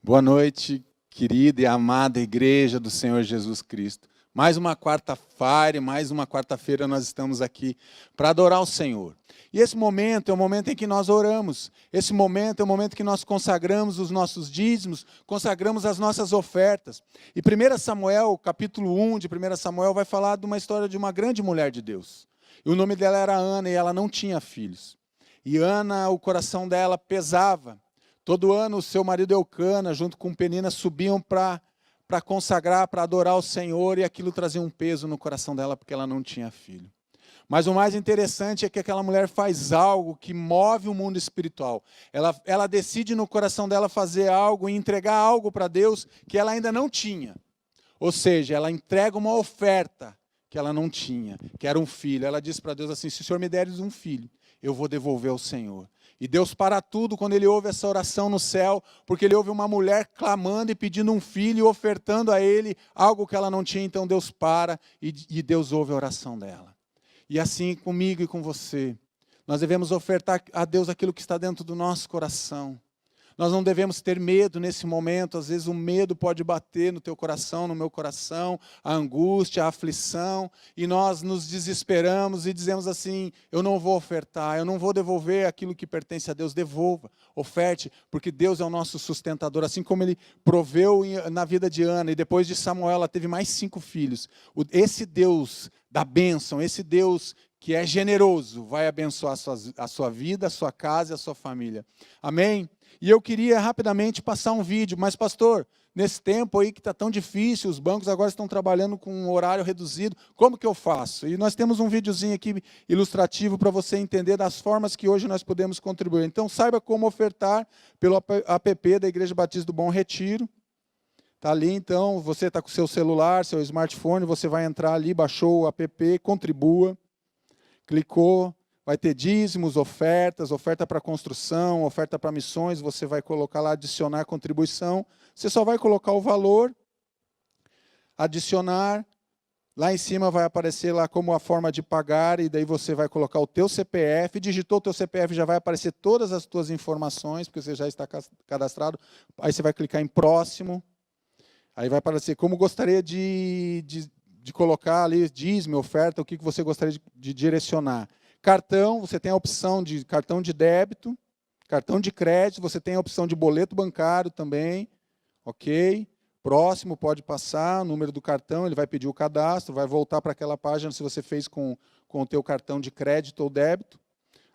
Boa noite, querida e amada igreja do Senhor Jesus Cristo. Mais uma quarta-feira nós estamos aqui para adorar o Senhor. E esse momento é o momento em que nós oramos. Esse momento é o momento que nós consagramos os nossos dízimos, consagramos as nossas ofertas. E 1 Samuel, capítulo 1 de 1 Samuel, vai falar de uma história de uma grande mulher de Deus. E o nome dela era Ana e ela não tinha filhos. E Ana, o coração dela pesava. Todo ano o seu marido Eucana, junto com Penina, subiam para consagrar, para adorar o Senhor, e aquilo trazia um peso no coração dela, porque ela não tinha filho. Mas o mais interessante é que aquela mulher faz algo que move o mundo espiritual. Ela decide no coração dela fazer algo e entregar algo para Deus que ela ainda não tinha. Ou seja, ela entrega uma oferta que ela não tinha, que era um filho. Ela diz para Deus assim: se o Senhor me deres um filho, eu vou devolver ao Senhor. E Deus para tudo quando Ele ouve essa oração no céu, porque Ele ouve uma mulher clamando e pedindo um filho e ofertando a Ele algo que ela não tinha. Então Deus para e Deus ouve a oração dela. E assim comigo e com você, nós devemos ofertar a Deus aquilo que está dentro do nosso coração. Nós não devemos ter medo nesse momento. Às vezes o medo pode bater no teu coração, no meu coração, a angústia, a aflição, e nós nos desesperamos e dizemos assim: eu não vou ofertar, eu não vou devolver aquilo que pertence a Deus. Devolva, oferte, porque Deus é o nosso sustentador. Assim como Ele proveu na vida de Ana, e depois de Samuel ela teve mais 5 filhos. Esse Deus da bênção, esse Deus que é generoso, vai abençoar a sua vida, a sua casa e a sua família. Amém? E eu queria rapidamente passar um vídeo, mas pastor, nesse tempo aí que está tão difícil, os bancos agora estão trabalhando com um horário reduzido, como que eu faço? E nós temos um videozinho aqui ilustrativo para você entender das formas que hoje nós podemos contribuir. Então saiba como ofertar pelo app da Igreja Batista do Bom Retiro. Está ali, então, você está com o seu celular, seu smartphone, você vai entrar ali, baixou o app, contribua, clicou. Vai ter dízimos, ofertas, oferta para construção, oferta para missões, você vai colocar lá, adicionar contribuição. Você só vai colocar o valor, adicionar, lá em cima vai aparecer lá como a forma de pagar, e daí você vai colocar o teu CPF, digitou o teu CPF, já vai aparecer todas as tuas informações, porque você já está cadastrado. Aí você vai clicar em próximo, aí vai aparecer como gostaria de colocar ali, dízimo, oferta, o que você gostaria de direcionar. Cartão, você tem a opção de cartão de débito, cartão de crédito, você tem a opção de boleto bancário também, ok? Próximo, pode passar, o número do cartão, ele vai pedir o cadastro, vai voltar para aquela página se você fez com o teu cartão de crédito ou débito.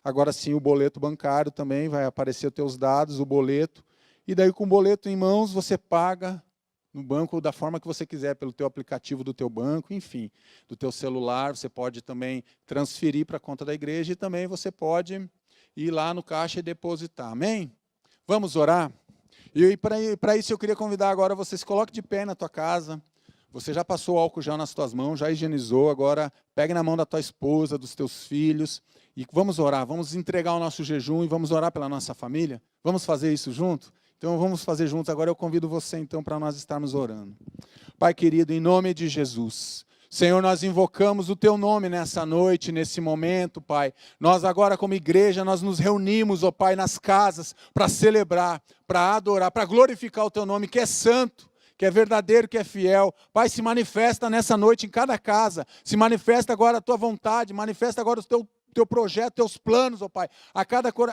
Agora sim, o boleto bancário também, vai aparecer os teus dados, o boleto, e daí com o boleto em mãos você paga no banco da forma que você quiser, pelo teu aplicativo do teu banco, enfim, do teu celular. Você pode também transferir para a conta da igreja e também você pode ir lá no caixa e depositar. Amém? Vamos orar? E para isso eu queria convidar agora você, se coloque de pé na tua casa. Você já passou o álcool gel nas tuas mãos, já higienizou, agora pegue na mão da tua esposa, dos teus filhos, e vamos orar, vamos entregar o nosso jejum e vamos orar pela nossa família. Vamos fazer isso junto? Então vamos fazer juntos. Agora eu convido você então para nós estarmos orando. Pai querido, em nome de Jesus, Senhor, nós invocamos o Teu nome nessa noite, nesse momento, Pai. Nós agora como igreja, nós nos reunimos, ó Pai, nas casas para celebrar, para adorar, para glorificar o Teu nome, que é santo, que é verdadeiro, que é fiel. Pai, se manifesta nessa noite em cada casa, se manifesta agora a Tua vontade, manifesta agora o Teu projeto, Teus planos, ó Pai,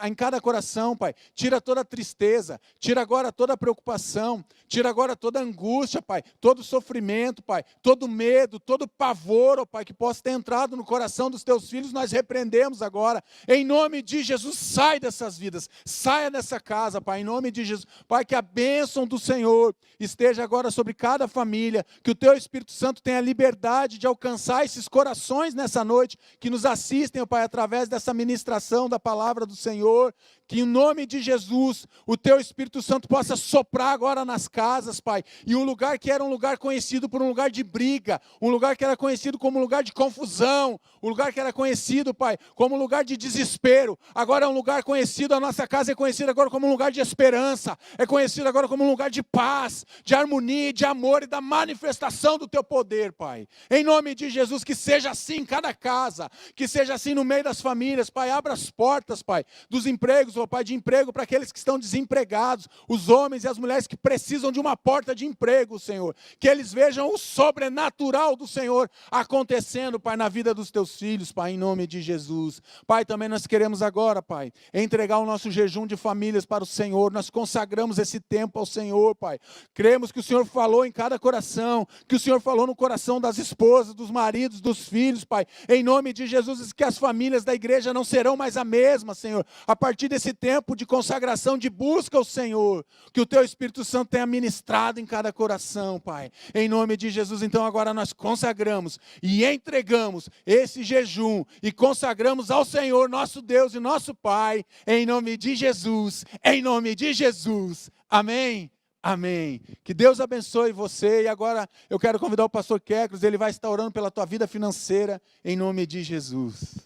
em cada coração, Pai. Tira toda a tristeza, tira agora toda a preocupação, tira agora toda a angústia, Pai, todo o sofrimento, Pai, todo medo, todo pavor, ó Pai, que possa ter entrado no coração dos Teus filhos, nós repreendemos agora, em nome de Jesus. Sai dessas vidas, saia dessa casa, Pai, em nome de Jesus. Pai, que a bênção do Senhor esteja agora sobre cada família, que o Teu Espírito Santo tenha liberdade de alcançar esses corações nessa noite, que nos assistem, ó Pai, através dessa ministração da palavra do Senhor, que em nome de Jesus, o Teu Espírito Santo possa soprar agora nas casas, Pai, e um lugar que era um lugar conhecido por um lugar de briga, um lugar que era conhecido como um lugar de confusão, um lugar que era conhecido, Pai, como um lugar de desespero, agora é um lugar conhecido, a nossa casa é conhecida agora como um lugar de esperança, é conhecido agora como um lugar de paz, de harmonia, de amor e da manifestação do Teu poder, Pai. Em nome de Jesus, que seja assim em cada casa, que seja assim no meio das famílias, Pai. Abra as portas, Pai, dos empregos, empregos, ó Pai, de emprego para aqueles que estão desempregados, os homens e as mulheres que precisam de uma porta de emprego, Senhor. Que eles vejam o sobrenatural do Senhor acontecendo, Pai, na vida dos teus filhos, Pai, em nome de Jesus. Pai, também nós queremos agora, Pai, entregar o nosso jejum de famílias para o Senhor. Nós consagramos esse tempo ao Senhor, Pai. Cremos que o Senhor falou em cada coração, que o Senhor falou no coração das esposas, dos maridos, dos filhos, Pai. Em nome de Jesus, que as famílias da igreja não serão mais a mesma, Senhor. A partir desse tempo de consagração, de busca ao Senhor, que o Teu Espírito Santo tenha ministrado em cada coração, Pai. Em nome de Jesus, então agora nós consagramos e entregamos esse jejum e consagramos ao Senhor, nosso Deus e nosso Pai, em nome de Jesus, em nome de Jesus. Amém. Amém. Que Deus abençoe você. E agora eu quero convidar o pastor Kekros, ele vai estar orando pela tua vida financeira, em nome de Jesus.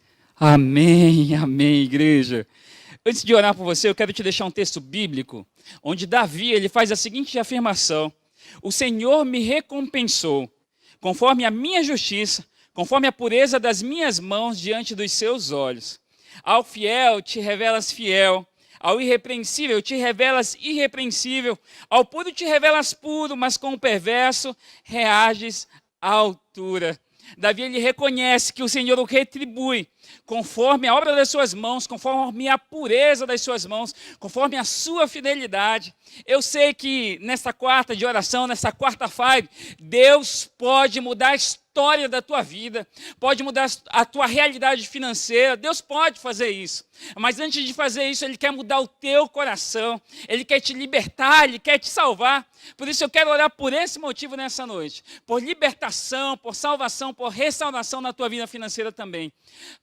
Amém, amém, igreja. Antes de orar por você, eu quero te deixar um texto bíblico, onde Davi ele faz a seguinte afirmação: o Senhor me recompensou, conforme a minha justiça, conforme a pureza das minhas mãos diante dos seus olhos. Ao fiel te revelas fiel, ao irrepreensível te revelas irrepreensível, ao puro te revelas puro, mas com o perverso reages à altura. Davi ele reconhece que o Senhor o retribui conforme a obra das suas mãos, conforme a pureza das suas mãos, conforme a sua fidelidade. Eu sei que nesta quarta de oração, nesta quarta-feira, Deus pode mudar a história da tua vida, pode mudar a tua realidade financeira. Deus pode fazer isso. Mas antes de fazer isso, Ele quer mudar o teu coração, Ele quer te libertar, Ele quer te salvar. Por isso eu quero orar por esse motivo nessa noite, por libertação, por salvação, por restauração na tua vida financeira também.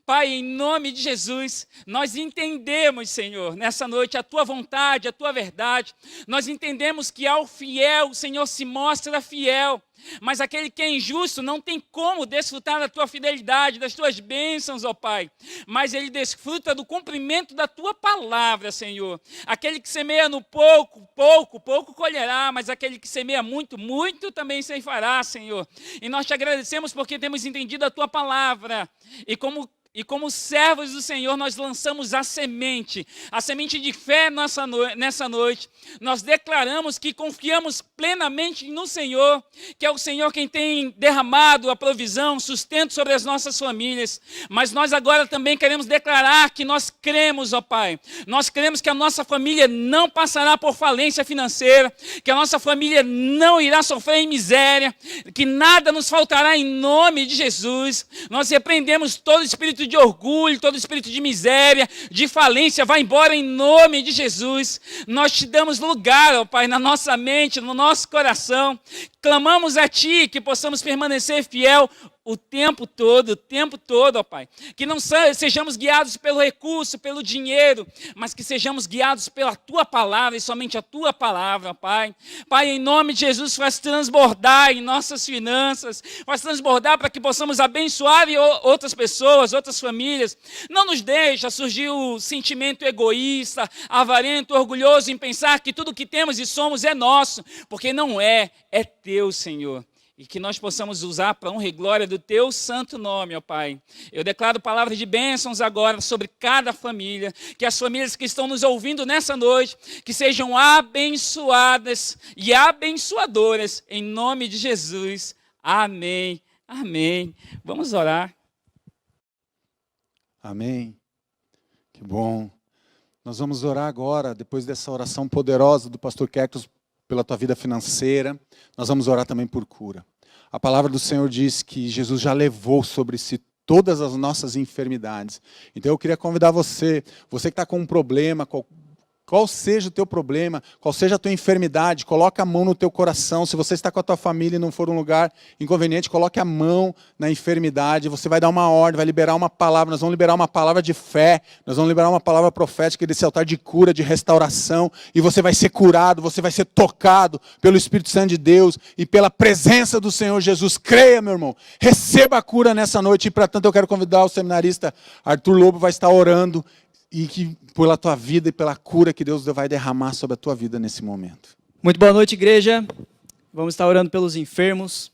Pai, em nome de Jesus, nós entendemos, Senhor, nessa noite a tua vontade, a tua verdade. Nós entendemos que ao fiel, o Senhor se mostra fiel. Mas aquele que é injusto não tem como desfrutar da tua fidelidade, das tuas bênçãos, ó Pai. Mas ele desfruta do cumprimento da tua palavra, Senhor. Aquele que semeia no pouco, pouco colherá, mas aquele que semeia muito, muito também ceifará, Senhor. E nós te agradecemos porque temos entendido a tua palavra. E como servos do Senhor, nós lançamos a semente de fé nessa noite. Nós declaramos que confiamos plenamente no Senhor, que é o Senhor quem tem derramado a provisão, sustento sobre as nossas famílias. Mas nós agora também queremos declarar que nós cremos, ó Pai. Nós cremos que a nossa família não passará por falência financeira, que a nossa família não irá sofrer em miséria, que nada nos faltará em nome de Jesus. Nós repreendemos todo espírito de orgulho, todo espírito de miséria, de falência, vai embora em nome de Jesus. Nós te damos lugar, ó Pai, na nossa mente, no nosso coração. Clamamos a Ti que possamos permanecer fiel o tempo todo, ó Pai. Que não sejamos guiados pelo recurso, pelo dinheiro, mas que sejamos guiados pela Tua palavra e somente a Tua palavra, ó Pai. Pai, em nome de Jesus, faz transbordar em nossas finanças, faz transbordar para que possamos abençoar outras pessoas, outras famílias. Não nos deixa surgir o sentimento egoísta, avarento, orgulhoso em pensar que tudo que temos e somos é nosso, porque não é Teu, Senhor. E que nós possamos usar para honra e glória do Teu santo nome, ó Pai. Eu declaro palavras de bênçãos agora sobre cada família, que as famílias que estão nos ouvindo nessa noite, que sejam abençoadas e abençoadoras, em nome de Jesus. Amém, amém. Vamos orar. Amém. Que bom. Nós vamos orar agora, depois dessa oração poderosa do pastor Kekros, pela tua vida financeira. Nós vamos orar também por cura. A palavra do Senhor diz que Jesus já levou sobre si todas as nossas enfermidades. Então eu queria convidar você que está com um problema, qual seja o teu problema, qual seja a tua enfermidade, coloca a mão no teu coração. Se você está com a tua família e não for um lugar inconveniente, coloque a mão na enfermidade. Você vai dar uma ordem, vai liberar uma palavra. Nós vamos liberar uma palavra de fé, nós vamos liberar uma palavra profética desse altar de cura, de restauração. E você vai ser curado, você vai ser tocado pelo Espírito Santo de Deus e pela presença do Senhor Jesus. Creia, meu irmão, receba a cura nessa noite. E para tanto eu quero convidar o seminarista Arthur Lobo, vai estar orando. E que pela tua vida e pela cura que Deus vai derramar sobre a tua vida nesse momento. Muito boa noite, igreja. Vamos estar orando pelos enfermos.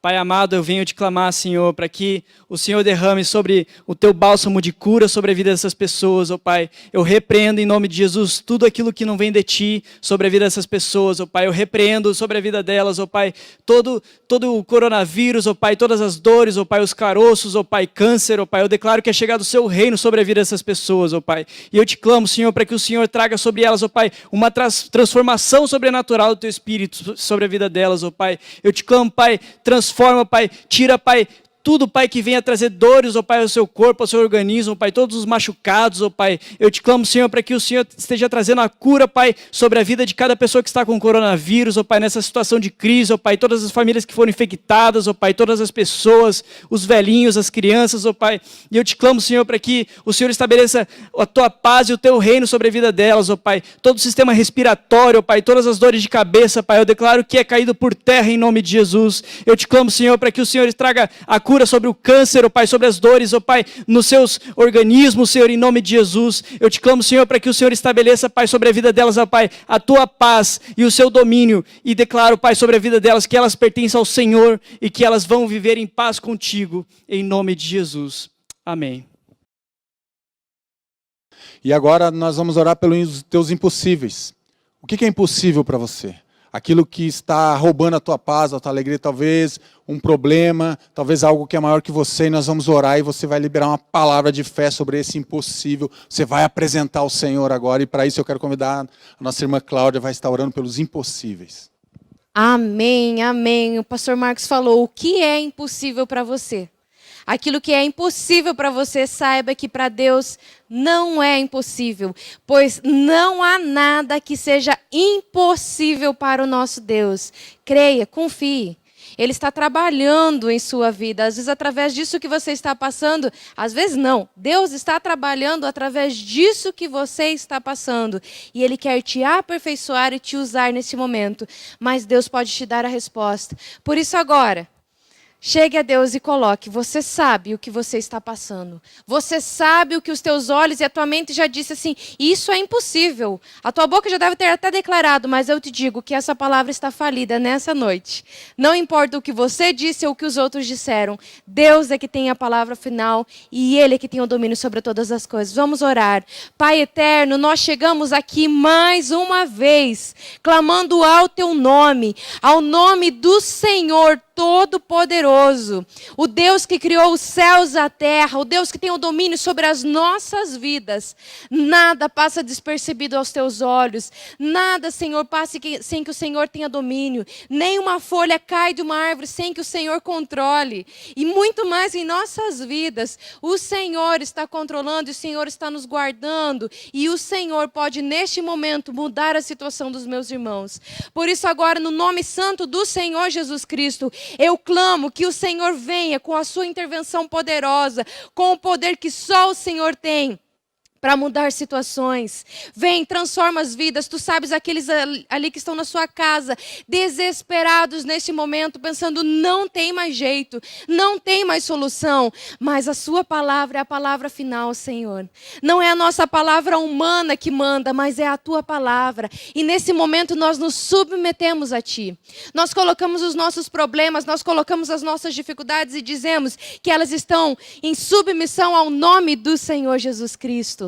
Pai amado, eu venho te clamar, Senhor, para que o Senhor derrame sobre o teu bálsamo de cura sobre a vida dessas pessoas, ó Pai. Eu repreendo em nome de Jesus tudo aquilo que não vem de ti sobre a vida dessas pessoas, ó Pai. Eu repreendo sobre a vida delas, ó Pai, todo o coronavírus, ó Pai, todas as dores, ó Pai, os caroços, ó Pai, câncer, ó Pai. Eu declaro que é chegado o seu reino sobre a vida dessas pessoas, ó Pai. E eu te clamo, Senhor, para que o Senhor traga sobre elas, ó Pai, uma transformação sobrenatural do teu espírito sobre a vida delas, ó Pai. Eu te clamo, Pai, transforma, Pai, tira, Pai, tudo, Pai, que venha trazer dores, ó Pai, ao seu corpo, ao seu organismo, ó Pai, todos os machucados, ó Pai. Eu te clamo, Senhor, para que o Senhor esteja trazendo a cura, Pai, sobre a vida de cada pessoa que está com coronavírus, ó Pai, nessa situação de crise, ó Pai, todas as famílias que foram infectadas, ó Pai, todas as pessoas, os velhinhos, as crianças, ó Pai. E eu te clamo, Senhor, para que o Senhor estabeleça a tua paz e o teu reino sobre a vida delas, ó Pai. Todo o sistema respiratório, ó Pai, todas as dores de cabeça, Pai, eu declaro que é caído por terra em nome de Jesus. Eu te clamo, Senhor, para que o Senhor traga a cura sobre o câncer, ó Pai, sobre as dores, ó Pai, nos seus organismos, Senhor, em nome de Jesus. Eu te clamo, Senhor, para que o Senhor estabeleça, Pai, sobre a vida delas, ó Pai, a tua paz e o seu domínio. E declaro, Pai, sobre a vida delas que elas pertencem ao Senhor e que elas vão viver em paz contigo, em nome de Jesus. Amém. E agora nós vamos orar pelos teus impossíveis. O que é impossível para você? Aquilo que está roubando a tua paz, a tua alegria, talvez um problema, talvez algo que é maior que você, e nós vamos orar e você vai liberar uma palavra de fé sobre esse impossível. Você vai apresentar ao Senhor agora, e para isso eu quero convidar a nossa irmã Cláudia, vai estar orando pelos impossíveis. Amém, amém. O pastor Marcos falou, o que é impossível para você? Aquilo que é impossível para você, saiba que para Deus não é impossível, pois não há nada que seja impossível para o nosso Deus. Creia, confie. Ele está trabalhando em sua vida, às vezes através disso que você está passando, às vezes não. Deus está trabalhando através disso que você está passando. E Ele quer te aperfeiçoar e te usar nesse momento. Mas Deus pode te dar a resposta. Por isso agora, chegue a Deus e coloque, você sabe o que você está passando. Você sabe o que os teus olhos e a tua mente já disse assim, isso é impossível. A tua boca já deve ter até declarado, mas eu te digo que essa palavra está falida nessa noite. Não importa o que você disse ou o que os outros disseram. Deus é que tem a palavra final e Ele é que tem o domínio sobre todas as coisas. Vamos orar. Pai eterno, nós chegamos aqui mais uma vez, clamando ao teu nome, ao nome do Senhor Todo-Poderoso, o Deus que criou os céus e a terra, o Deus que tem o domínio sobre as nossas vidas. Nada passa despercebido aos teus olhos, nada, Senhor, passa sem que o Senhor tenha domínio, nem uma folha cai de uma árvore sem que o Senhor controle, e muito mais em nossas vidas, o Senhor está controlando, e o Senhor está nos guardando, e o Senhor pode neste momento mudar a situação dos meus irmãos. Por isso agora, no nome santo do Senhor Jesus Cristo, eu clamo que o Senhor venha com a sua intervenção poderosa, com o poder que só o Senhor tem para mudar situações. Vem, transforma as vidas. Tu sabes aqueles ali que estão na sua casa, desesperados neste momento, pensando, não tem mais jeito, não tem mais solução. Mas a sua palavra é a palavra final, Senhor. Não é a nossa palavra humana que manda, mas é a tua palavra. E nesse momento nós nos submetemos a ti. Nós colocamos os nossos problemas, nós colocamos as nossas dificuldades e dizemos que elas estão em submissão ao nome do Senhor Jesus Cristo.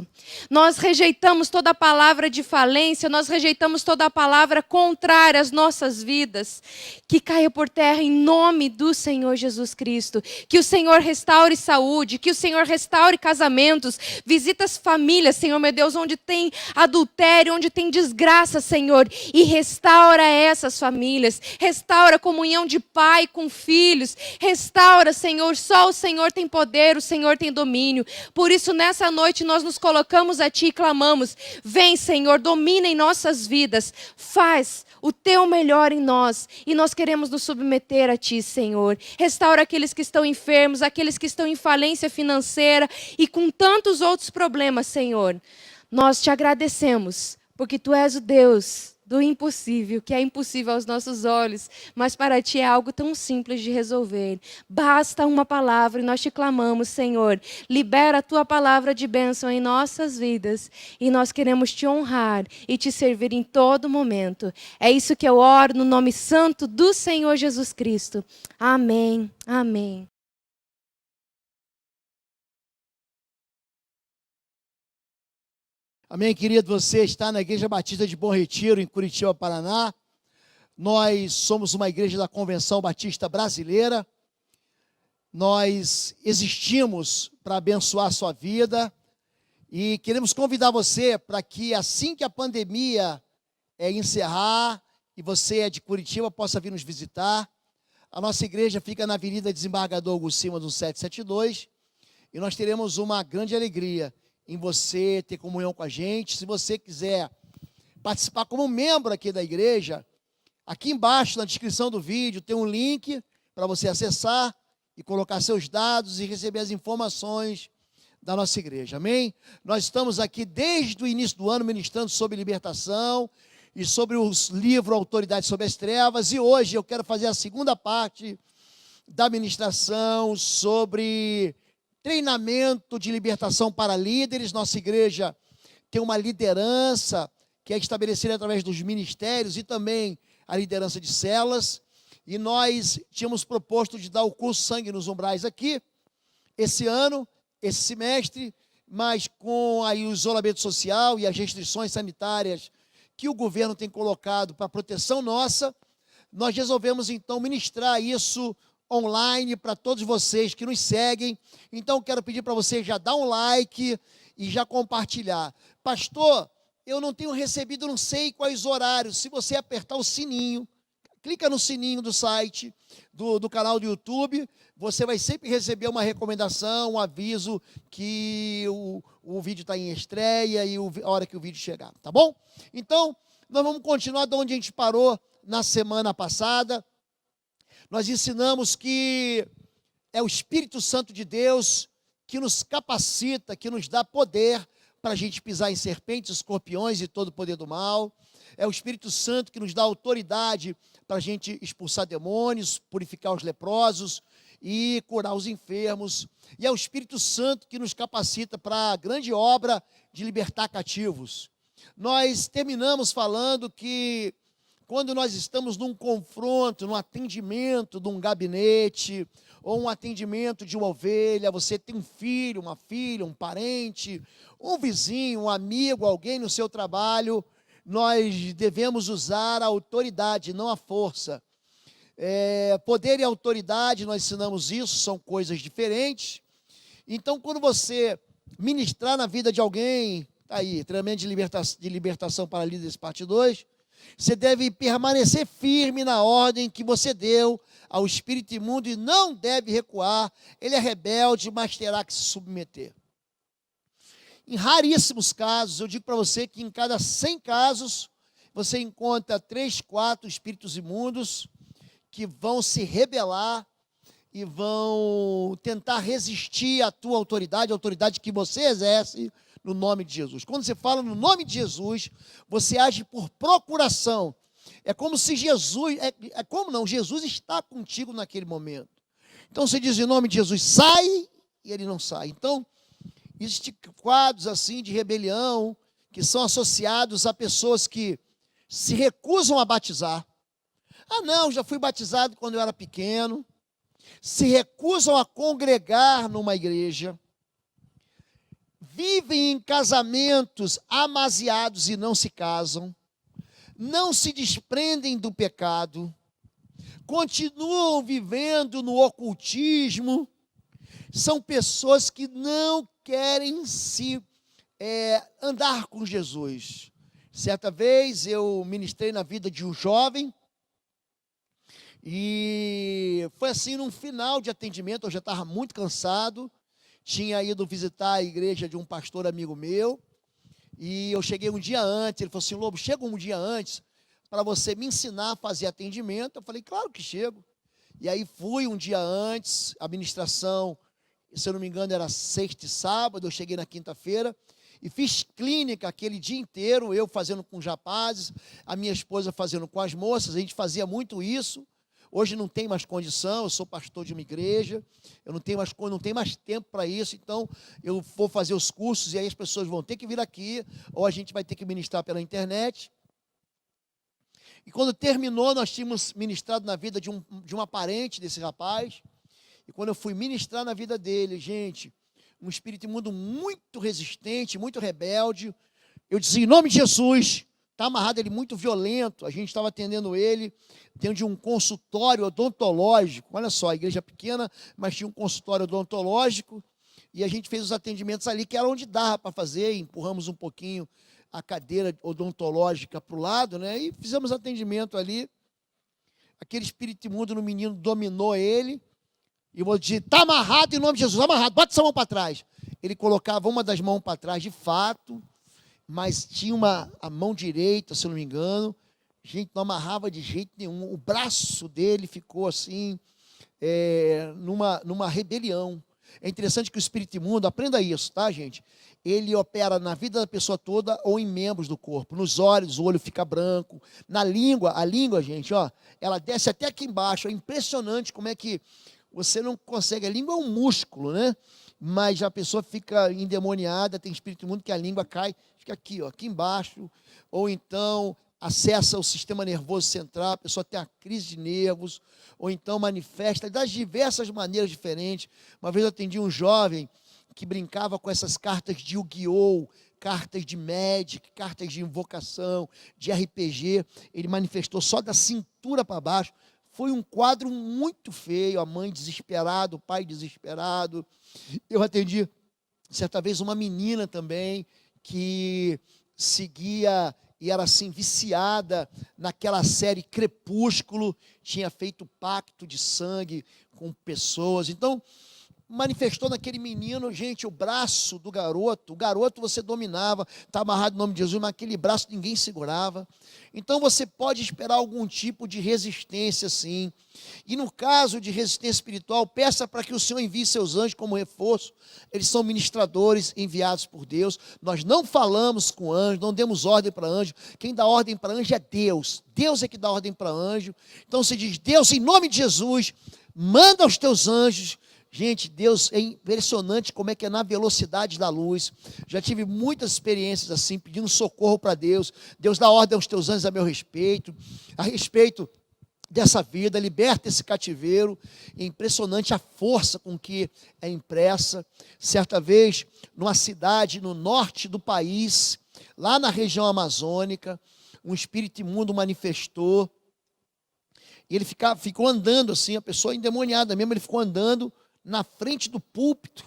Nós rejeitamos toda a palavra de falência, nós rejeitamos toda a palavra contrária às nossas vidas. Que caia por terra em nome do Senhor Jesus Cristo. Que o Senhor restaure saúde, que o Senhor restaure casamentos, visita as famílias, Senhor meu Deus, onde tem adultério, onde tem desgraça, Senhor, e restaura essas famílias, restaura a comunhão de pai com filhos, restaura, Senhor, só o Senhor tem poder, o Senhor tem domínio. Por isso, nessa noite, nós nos colocamos a Ti e clamamos, vem, Senhor, domina em nossas vidas, faz o Teu melhor em nós, e nós queremos nos submeter a Ti, Senhor. Restaura aqueles que estão enfermos, aqueles que estão em falência financeira e com tantos outros problemas, Senhor. Nós Te agradecemos, porque Tu és o Deus do impossível, que é impossível aos nossos olhos, mas para ti é algo tão simples de resolver. Basta uma palavra e nós te clamamos, Senhor, libera a tua palavra de bênção em nossas vidas e nós queremos te honrar e te servir em todo momento. É isso que eu oro no nome santo do Senhor Jesus Cristo. Amém. Amém. Amém, querido? Você está na Igreja Batista de Bom Retiro, em Curitiba, Paraná. Nós somos uma igreja da Convenção Batista Brasileira. Nós existimos para abençoar a sua vida e queremos convidar você para que assim que a pandemia encerrar e você é de Curitiba, possa vir nos visitar. A nossa igreja fica na Avenida Desembargador Augusto do 772 e nós teremos uma grande alegria em você ter comunhão com a gente. Se você quiser participar como membro aqui da igreja, aqui embaixo na descrição do vídeo tem um link para você acessar e colocar seus dados e receber as informações da nossa igreja, amém? Nós estamos aqui desde o início do ano ministrando sobre libertação e sobre os livros Autoridade sobre as Trevas, e hoje eu quero fazer a segunda parte da ministração sobre treinamento de libertação para líderes. Nossa igreja tem uma liderança que é estabelecida através dos ministérios e também a liderança de células. E nós tínhamos proposto de dar o curso Sangue nos Umbrais aqui, esse ano, esse semestre, mas com aí o isolamento social e as restrições sanitárias que o governo tem colocado para proteção nossa, nós resolvemos então ministrar isso online para todos vocês que nos seguem. Então quero pedir para você já dar um like e já compartilhar. Pastor, eu não tenho recebido, não sei quais horários. Se você apertar o sininho, clica no sininho do site, do canal do YouTube, você vai sempre receber uma recomendação, um aviso que o vídeo está em estreia e a hora que o vídeo chegar, tá bom? Então, nós vamos continuar de onde a gente parou na semana passada. Nós ensinamos que é o Espírito Santo de Deus que nos capacita, que nos dá poder para a gente pisar em serpentes, escorpiões e todo o poder do mal. É o Espírito Santo que nos dá autoridade para a gente expulsar demônios, purificar os leprosos e curar os enfermos. E é o Espírito Santo que nos capacita para a grande obra de libertar cativos. Nós terminamos falando que quando nós estamos num confronto, num atendimento de um gabinete, ou um atendimento de uma ovelha, você tem um filho, uma filha, um parente, um vizinho, um amigo, alguém no seu trabalho, nós devemos usar a autoridade, não a força. Poder e autoridade, nós ensinamos isso, são coisas diferentes. Então, quando você ministrar na vida de alguém, tá aí, treinamento de libertação para líderes, parte 2, você deve permanecer firme na ordem que você deu ao espírito imundo e não deve recuar. Ele é rebelde, mas terá que se submeter. Em raríssimos casos, eu digo para você que em cada 100 casos, você encontra 3, 4 espíritos imundos que vão se rebelar e vão tentar resistir à tua autoridade, a autoridade que você exerce no nome de Jesus. Quando você fala no nome de Jesus, você age por procuração. É como se Jesus, Jesus está contigo naquele momento. Então você diz em nome de Jesus, sai, e ele não sai. Então, existem quadros assim de rebelião, que são associados a pessoas que se recusam a batizar. Ah não, já fui batizado quando eu era pequeno. Se recusam a congregar numa igreja. Vivem em casamentos amasiados e não se casam, não se desprendem do pecado, continuam vivendo no ocultismo, são pessoas que não querem andar com Jesus. Certa vez eu ministrei na vida de um jovem, e foi assim, num final de atendimento, eu já estava muito cansado, tinha ido visitar a igreja de um pastor amigo meu, e eu cheguei um dia antes. Ele falou assim: Lobo, chega um dia antes para você me ensinar a fazer atendimento. Eu falei, claro que chego. E aí fui um dia antes, a ministração, se eu não me engano, era sexta e sábado, eu cheguei na quinta-feira, E fiz clínica aquele dia inteiro, eu fazendo com os rapazes, a minha esposa fazendo com as moças, a gente fazia muito isso. Hoje não tem mais condição, eu sou pastor de uma igreja, eu não tenho mais tempo para isso, então eu vou fazer os cursos e aí as pessoas vão ter que vir aqui, ou a gente vai ter que ministrar pela internet. E quando terminou, nós tínhamos ministrado na vida de uma parente desse rapaz, e quando eu fui ministrar na vida dele, gente, um espírito imundo muito resistente, muito rebelde, eu disse, em nome de Jesus, está amarrado, ele muito violento, a gente estava atendendo ele dentro de um consultório odontológico, olha só, a igreja pequena, mas tinha um consultório odontológico, e a gente fez os atendimentos ali, que era onde dava para fazer, empurramos um pouquinho a cadeira odontológica para o lado, né, e fizemos atendimento ali, aquele espírito imundo no menino dominou ele, e eu vou dizer, está amarrado em nome de Jesus, amarrado, bota essa mão para trás. Ele colocava uma das mãos para trás, de fato, mas tinha a mão direita, se eu não me engano, gente, não amarrava de jeito nenhum, o braço dele ficou assim, numa rebelião. É interessante que o espírito imundo, aprenda isso, tá, gente? Ele opera na vida da pessoa toda ou em membros do corpo. Nos olhos, o olho fica branco. Na língua, a língua, gente, ó, ela desce até aqui embaixo. É impressionante como é que você não consegue. A língua é um músculo, né? Mas a pessoa fica endemoniada, tem espírito imundo que a língua cai, fica aqui, ó, aqui embaixo. Ou então acessa o sistema nervoso central, a pessoa tem a crise de nervos, ou então manifesta das diversas maneiras diferentes. Uma vez eu atendi um jovem que brincava com essas cartas de Yu-Gi-Oh!, cartas de Magic, cartas de invocação, de RPG. Ele manifestou só da cintura para baixo. Foi um quadro muito feio, a mãe desesperada, o pai desesperado. Eu atendi, certa vez, uma menina também, que seguia e era assim, viciada naquela série Crepúsculo, tinha feito pacto de sangue com pessoas. Então, manifestou naquele menino, gente, o braço do garoto. O garoto você dominava, está amarrado no nome de Jesus, mas aquele braço ninguém segurava. Então você pode esperar algum tipo de resistência, sim. E no caso de resistência espiritual, peça para que o Senhor envie seus anjos como reforço. Eles são ministradores enviados por Deus. Nós não falamos com anjo, não demos ordem para anjo. Quem dá ordem para anjo é Deus. Deus é que dá ordem para anjo. Então você diz, Deus, em nome de Jesus, manda os teus anjos. Gente, Deus é impressionante como é que é na velocidade da luz. Já tive muitas experiências assim, pedindo socorro para Deus. Deus dá ordem aos teus anjos a meu respeito, a respeito dessa vida, liberta esse cativeiro. É impressionante a força com que é impressa. Certa vez, numa cidade no norte do país, lá na região amazônica, um espírito imundo manifestou. E ele ficou andando assim, a pessoa endemoniada mesmo, ele ficou andando na frente do púlpito.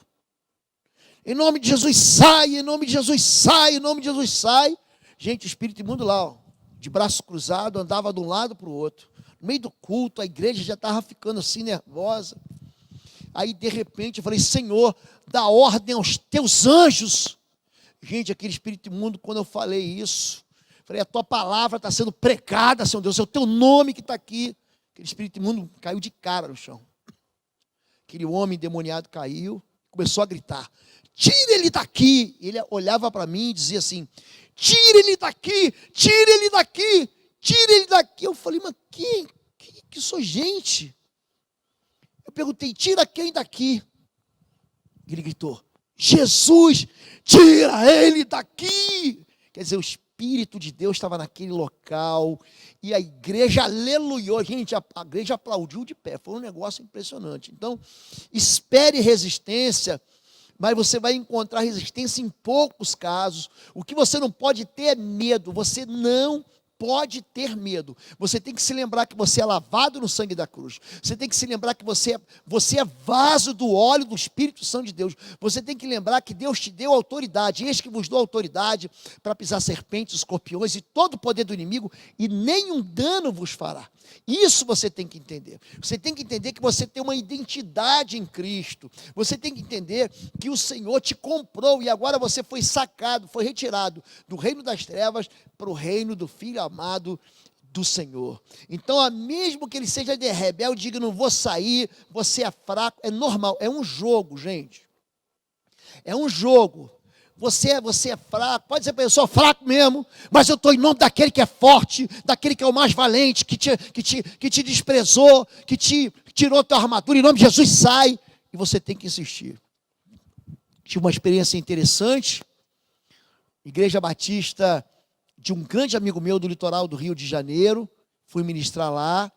Em nome de Jesus sai, em nome de Jesus sai, em nome de Jesus sai. Gente, o espírito imundo lá, ó, de braço cruzado, andava de um lado para o outro. No meio do culto, a igreja já estava ficando assim nervosa. Aí, de repente, eu falei, Senhor, dá ordem aos teus anjos. Gente, aquele espírito imundo, quando eu falei isso, falei, a tua palavra está sendo pregada, Senhor Deus, é o teu nome que está aqui. Aquele espírito imundo caiu de cara no chão. Aquele homem endemoniado caiu, começou a gritar, tira ele daqui. Ele olhava para mim e dizia assim, tira ele daqui, tira ele daqui, tira ele daqui. Eu falei, mas que sou gente? Eu perguntei, tira quem daqui? Ele gritou, Jesus, tira ele daqui. Quer dizer, o Espírito de Deus estava naquele local, e a igreja aleluiou, gente, a igreja aplaudiu de pé, foi um negócio impressionante. Então, espere resistência, mas você vai encontrar resistência em poucos casos. O que você não pode ter é medo, você não pode ter medo. Você tem que se lembrar que você é lavado no sangue da cruz. Você tem que se lembrar que você é vaso do óleo do Espírito Santo de Deus. Você tem que lembrar que Deus te deu autoridade. Eis que vos dou autoridade para pisar serpentes, escorpiões e todo o poder do inimigo, e nenhum dano vos fará. Isso você tem que entender. Você tem que entender que você tem uma identidade em Cristo. Você tem que entender que o Senhor te comprou e agora você foi sacado, foi retirado do reino das trevas para o reino do Filho amado do Senhor. Então, mesmo que ele seja de rebelde, diga, não vou sair, você é fraco, é normal, é um jogo, gente. É um jogo. você é fraco. Pode dizer para ele, eu sou fraco mesmo, mas eu estou em nome daquele que é forte, daquele que é o mais valente, que te desprezou, que te tirou tua armadura. Em nome de Jesus, sai. E você tem que insistir. Tive uma experiência interessante. Igreja Batista de um grande amigo meu do litoral do Rio de Janeiro. Fui ministrar lá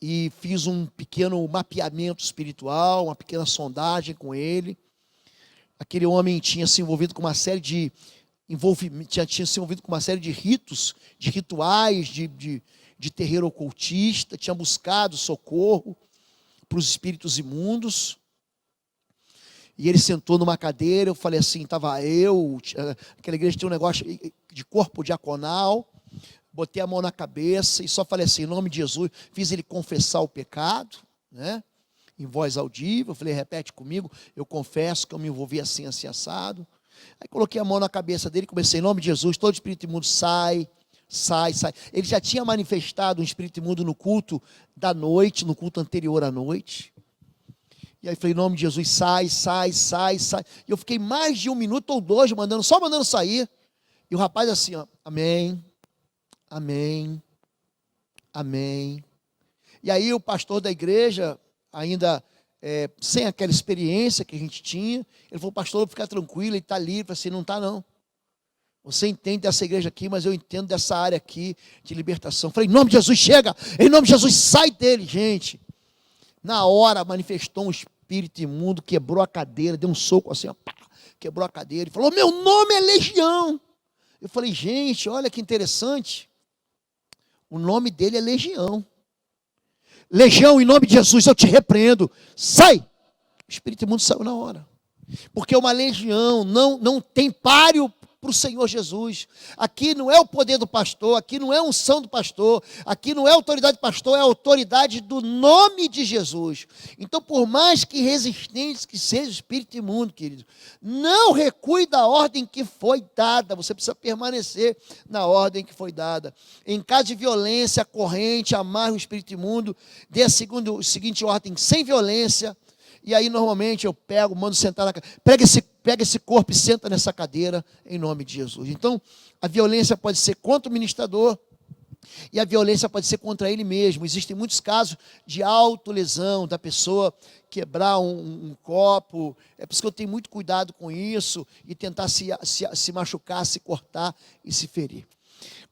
e fiz um pequeno mapeamento espiritual, uma pequena sondagem com ele. Aquele homem tinha se envolvido com uma série de tinha se envolvido com uma série de ritos, de rituais, de terreiro ocultista, tinha buscado socorro para os espíritos imundos. E ele sentou numa cadeira, eu falei assim, aquela igreja tinha um negócio de corpo diaconal, botei a mão na cabeça e só falei assim, em nome de Jesus, fiz ele confessar o pecado, né? Em voz audível, eu falei, repete comigo, eu confesso que eu me envolvi assim, assim, assado. Aí coloquei a mão na cabeça dele e comecei, em nome de Jesus, todo espírito imundo sai. Ele já tinha manifestado um espírito imundo no culto da noite, no culto anterior à noite. E aí falei, em nome de Jesus, sai. E eu fiquei mais de 1 minuto ou 2 só mandando sair. E o rapaz assim, ó, amém. E aí o pastor da igreja, ainda sem aquela experiência que a gente tinha, ele falou, pastor, fica tranquilo, ele está livre. Eu falei assim, não está não. Você entende dessa igreja aqui, mas eu entendo dessa área aqui de libertação. Eu falei, em nome de Jesus, chega! Em nome de Jesus, sai dele, gente. Na hora manifestou um espírito imundo, quebrou a cadeira, deu um soco assim, ó, pá, quebrou a cadeira e falou, meu nome é Legião. Eu falei, gente, olha que interessante. O nome dele é Legião. Legião, em nome de Jesus, eu te repreendo. Sai! O espírito imundo saiu na hora. Porque uma legião não tem páreo para o Senhor Jesus. Aqui não é o poder do pastor, aqui não é a unção do pastor, aqui não é a autoridade do pastor, é a autoridade do nome de Jesus. Então, por mais que resistentes que seja o espírito imundo, querido, não recue da ordem que foi dada, você precisa permanecer na ordem que foi dada. Em caso de violência, corrente, amarre o espírito imundo, dê a seguinte ordem, sem violência. E aí, normalmente, eu mando sentar na cadeira. Pega esse corpo e senta nessa cadeira, em nome de Jesus. Então, a violência pode ser contra o ministrador e a violência pode ser contra ele mesmo. Existem muitos casos de autolesão, da pessoa quebrar um copo. É por isso que eu tenho muito cuidado com isso e tentar se machucar, se cortar e se ferir.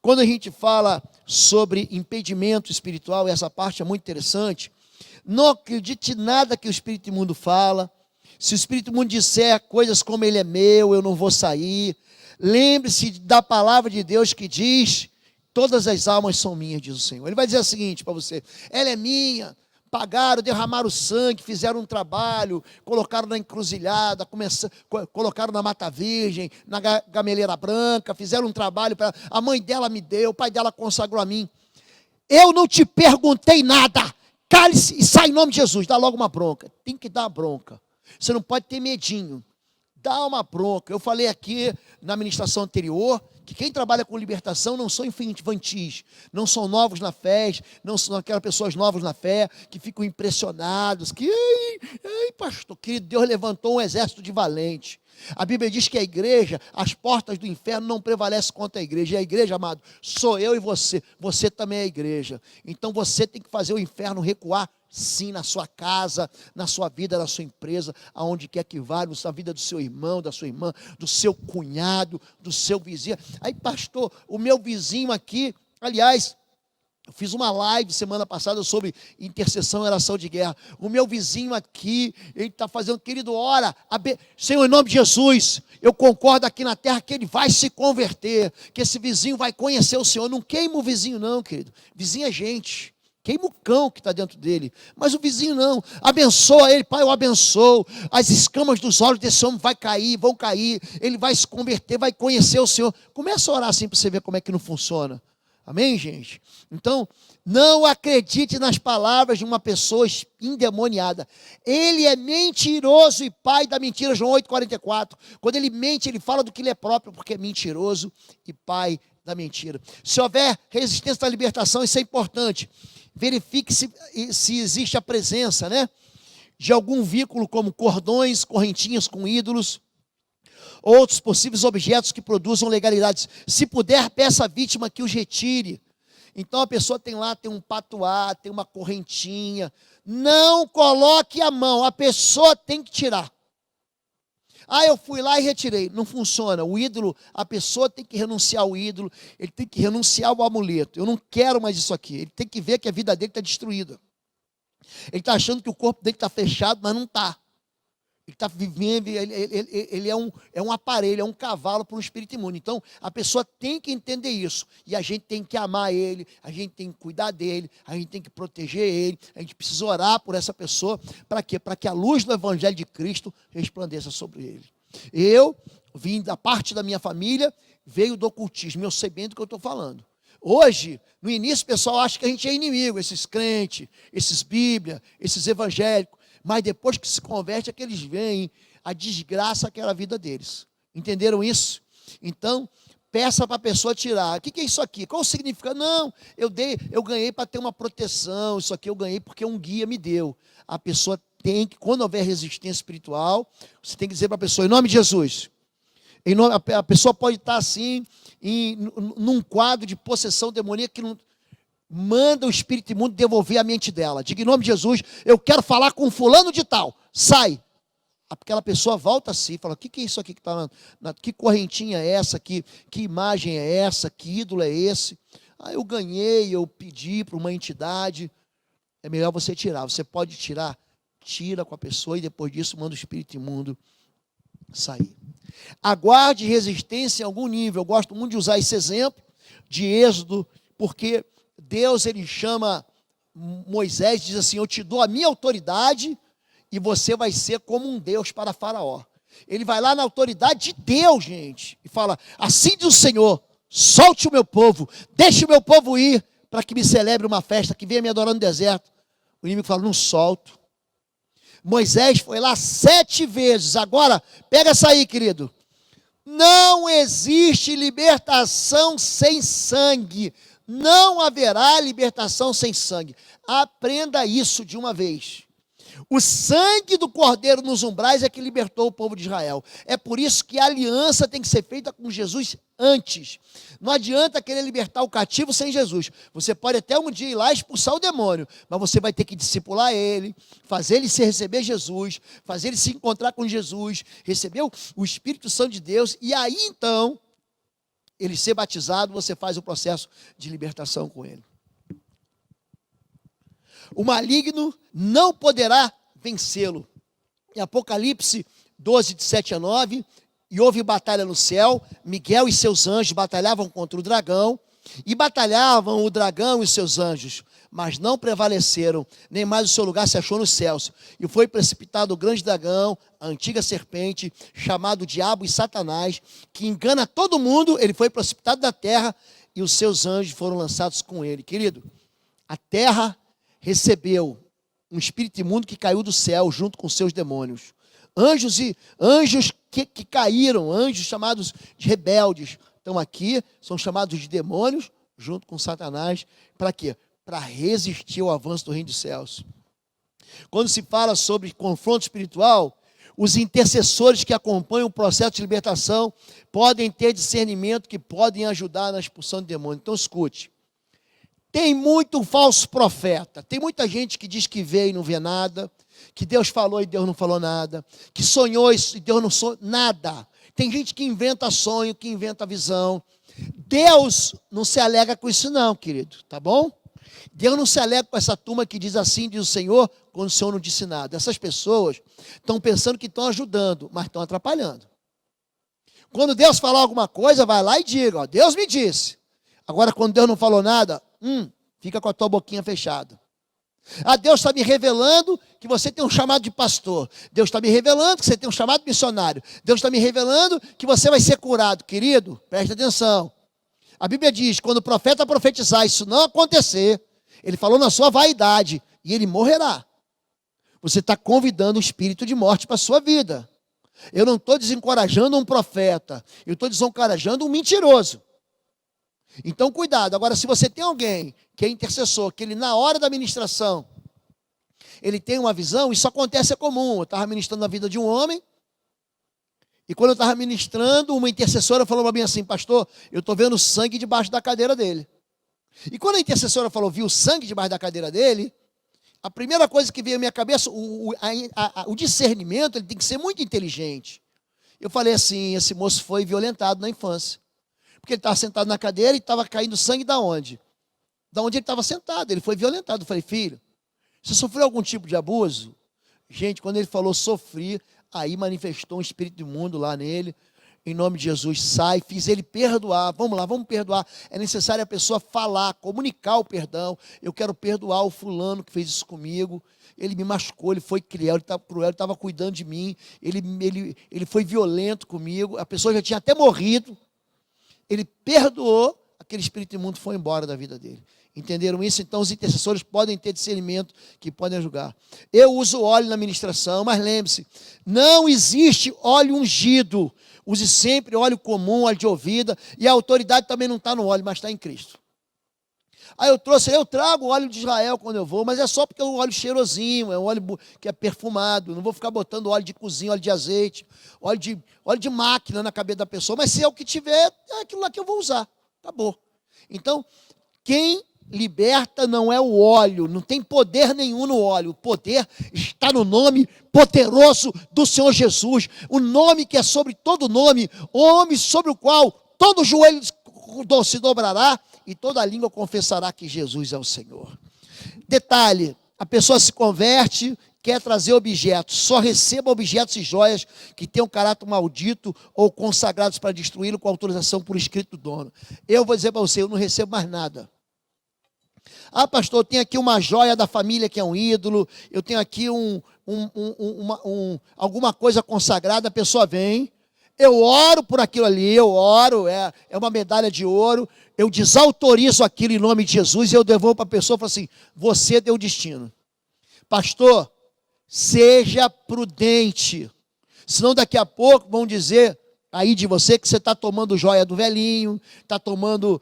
Quando a gente fala sobre impedimento espiritual, essa parte é muito interessante. Não acredite em nada que o espírito imundo fala. Se o espírito imundo disser coisas como ele é meu, eu não vou sair. Lembre-se da palavra de Deus que diz, todas as almas são minhas, diz o Senhor. Ele vai dizer o seguinte para você, ela é minha, pagaram, derramaram sangue, fizeram um trabalho, colocaram na encruzilhada, colocaram na Mata Virgem, na Gameleira Branca, fizeram um trabalho, a mãe dela me deu, o pai dela consagrou a mim. Eu não te perguntei nada. Cale-se e sai em nome de Jesus. Dá logo uma bronca. Tem que dar bronca. Você não pode ter medinho. Dá uma bronca. Eu falei aqui na ministração anterior que quem trabalha com libertação não são infantis, não são novos na fé, não são aquelas pessoas novas na fé que ficam impressionados, que, ei, pastor, querido, Deus levantou um exército de valentes. A Bíblia diz que a igreja, as portas do inferno não prevalecem contra a igreja. E a igreja, amado, sou eu e você. Você também é a igreja. Então você tem que fazer o inferno recuar, sim, na sua casa, na sua vida, na sua empresa, aonde quer que vá, na vida do seu irmão, da sua irmã, do seu cunhado, do seu vizinho. Aí, pastor, o meu vizinho aqui, aliás, eu fiz uma live semana passada sobre intercessão e oração de guerra. O meu vizinho aqui, ele está fazendo, querido, ora, Senhor, em nome de Jesus, eu concordo aqui na terra que ele vai se converter, que esse vizinho vai conhecer o Senhor. Não queima o vizinho não, querido. Vizinho é gente. Queima o cão que está dentro dele. Mas o vizinho não. Abençoa ele, Pai, eu abençoo. As escamas dos olhos desse homem vão cair. Ele vai se converter, vai conhecer o Senhor. Começa a orar assim para você ver como é que não funciona. Amém, gente? Então, não acredite nas palavras de uma pessoa endemoniada. Ele é mentiroso e pai da mentira, João 8,44. Quando ele mente, ele fala do que ele é próprio, porque é mentiroso e pai da mentira. Se houver resistência à libertação, isso é importante. Verifique se existe a presença, né, de algum vínculo como cordões, correntinhas com ídolos, outros possíveis objetos que produzam legalidades. Se puder, peça à vítima que os retire. Então a pessoa tem lá, tem um patuá, tem uma correntinha. Não coloque a mão, a pessoa tem que tirar. Ah, eu fui lá e retirei. Não funciona. O ídolo, a pessoa tem que renunciar ao ídolo, ele tem que renunciar ao amuleto. Eu não quero mais isso aqui. Ele tem que ver que a vida dele está destruída. Ele está achando que o corpo dele está fechado, mas não está. Ele está vivendo, ele é um aparelho, é um cavalo para um espírito imundo. Então, a pessoa tem que entender isso. E a gente tem que amar ele, a gente tem que cuidar dele, a gente tem que proteger ele, a gente precisa orar por essa pessoa. Para quê? Para que a luz do Evangelho de Cristo resplandeça sobre ele. Eu vim da parte da minha família, veio do ocultismo, eu sei bem do que eu estou falando. Hoje, no início, o pessoal acha que a gente é inimigo, esses crentes, esses bíblia, esses evangélicos. Mas depois que se converte, é que eles veem a desgraça que era a vida deles. Entenderam isso? Então, peça para a pessoa tirar. O que é isso aqui? Qual o significado? Não, eu ganhei para ter uma proteção. Isso aqui eu ganhei porque um guia me deu. A pessoa tem que, quando houver resistência espiritual, você tem que dizer para a pessoa, em nome de Jesus. A pessoa pode estar assim, num quadro de possessão demoníaca que não... Manda o espírito imundo devolver a mente dela. Diga em nome de Jesus, eu quero falar com fulano de tal. Sai. Aquela pessoa volta a si, fala, o que é isso aqui que está que correntinha é essa? Que imagem é essa? Que ídolo é esse? Ah, eu ganhei, eu pedi para uma entidade. É melhor você tirar. Você pode tirar, tira com a pessoa e depois disso manda o espírito imundo sair. Aguarde resistência em algum nível. Eu gosto muito de usar esse exemplo de Êxodo, porque Deus, ele chama Moisés, diz assim, eu te dou a minha autoridade e você vai ser como um Deus para Faraó. Ele vai lá na autoridade de Deus, gente, e fala, assim diz o Senhor, solte o meu povo, deixe o meu povo ir, para que me celebre uma festa, que venha me adorar no deserto. O inimigo fala, não solto. Moisés foi lá 7 vezes, agora, pega essa aí, querido. Não existe libertação sem sangue. Não haverá libertação sem sangue. Aprenda isso de uma vez. O sangue do Cordeiro nos umbrais é que libertou o povo de Israel. É por isso que a aliança tem que ser feita com Jesus antes. Não adianta querer libertar o cativo sem Jesus. Você pode até um dia ir lá expulsar o demônio, mas você vai ter que discipular ele, fazer ele se receber Jesus, fazer ele se encontrar com Jesus, receber o Espírito Santo de Deus, e aí então ele ser batizado, você faz o processo de libertação com ele. O maligno não poderá vencê-lo. Em Apocalipse 12, de 7 a 9, e houve batalha no céu, Miguel e seus anjos batalhavam contra o dragão, e batalhavam o dragão e seus anjos, mas não prevaleceram, nem mais o seu lugar se achou nos céus. E foi precipitado o grande dragão, a antiga serpente, chamado Diabo e Satanás, que engana todo mundo, ele foi precipitado da terra, e os seus anjos foram lançados com ele. Querido, a terra recebeu um espírito imundo que caiu do céu, junto com seus demônios. Anjos que caíram, anjos chamados de rebeldes, estão aqui, são chamados de demônios, junto com Satanás, para quê? Para resistir ao avanço do reino dos céus. Quando se fala sobre confronto espiritual, os intercessores que acompanham o processo de libertação podem ter discernimento que podem ajudar na expulsão de demônios. Então escute, tem muito falso profeta, tem muita gente que diz que vê e não vê nada, que Deus falou e Deus não falou nada, que sonhou e Deus não sonhou nada. Tem gente que inventa sonho, que inventa visão. Deus não se alega com isso não, querido, tá bom? Deus não se alega com essa turma que diz assim, diz o Senhor, quando o Senhor não disse nada. Essas pessoas estão pensando que estão ajudando, mas estão atrapalhando. Quando Deus falar alguma coisa, vai lá e diga, ó, Deus me disse. Agora, quando Deus não falou nada, fica com a tua boquinha fechada. Ah, Deus está me revelando que você tem um chamado de pastor. Deus está me revelando que você tem um chamado de missionário. Deus está me revelando que você vai ser curado. Querido, preste atenção. A Bíblia diz, quando o profeta profetizar, isso não acontecer, ele falou na sua vaidade e ele morrerá. Você está convidando o espírito de morte para a sua vida. Eu não estou desencorajando um profeta, eu estou desencorajando um mentiroso. Então, cuidado. Agora, se você tem alguém que é intercessor, que ele na hora da ministração, ele tem uma visão, isso acontece, é comum. Eu estava ministrando a vida de um homem, E quando eu estava ministrando, uma intercessora falou para mim assim: pastor, eu estou vendo sangue debaixo da cadeira dele. E quando a intercessora falou, viu sangue debaixo da cadeira dele, a primeira coisa que veio à minha cabeça, o discernimento, ele tem que ser muito inteligente. Eu falei assim: esse moço foi violentado na infância. Porque ele estava sentado na cadeira e estava caindo sangue da onde? Da onde ele estava sentado, ele foi violentado. Eu falei: filho, você sofreu algum tipo de abuso? Gente, quando ele falou sofri, aí manifestou um espírito imundo lá nele. Em nome de Jesus, sai, fiz ele perdoar. Vamos lá, vamos perdoar. É necessário a pessoa falar, comunicar o perdão. Eu quero perdoar o fulano que fez isso comigo. Ele me machucou, ele foi cruel, ele estava cruel, ele estava cuidando de mim. Ele foi violento comigo. A pessoa já tinha até morrido. Ele perdoou, aquele espírito imundo foi embora da vida dele. Entenderam isso? Então os intercessores podem ter discernimento, que podem ajudar. Eu uso óleo na ministração, mas lembre-se, não existe óleo ungido. Use sempre óleo comum, óleo de ouvida, e a autoridade também não está no óleo, mas está em Cristo. Aí eu trago o óleo de Israel quando eu vou, mas é só porque é um óleo cheirosinho, é um óleo que é perfumado. Não vou ficar botando óleo de cozinha, óleo de azeite, óleo de máquina na cabeça da pessoa, mas se é o que tiver, é aquilo lá que eu vou usar. Acabou. Então, quem liberta não é o óleo, não tem poder nenhum no óleo. O poder está no nome poderoso do Senhor Jesus, o nome que é sobre todo nome, o nome sobre o qual todo joelho se dobrará e toda língua confessará que Jesus é o Senhor. Detalhe: a pessoa se converte, quer trazer objetos, só receba objetos e joias que tenham caráter maldito ou consagrados para destruí-lo com autorização por escrito do dono. Eu vou dizer para você, eu não recebo mais nada. Ah, pastor, eu tenho aqui uma joia da família que é um ídolo, eu tenho aqui alguma coisa consagrada, a pessoa vem, eu oro por aquilo ali, é uma medalha de ouro, eu desautorizo aquilo em nome de Jesus e eu devolvo para a pessoa e falo assim: você deu destino. Pastor, seja prudente, senão daqui a pouco vão dizer aí de você que você está tomando joia do velhinho, está tomando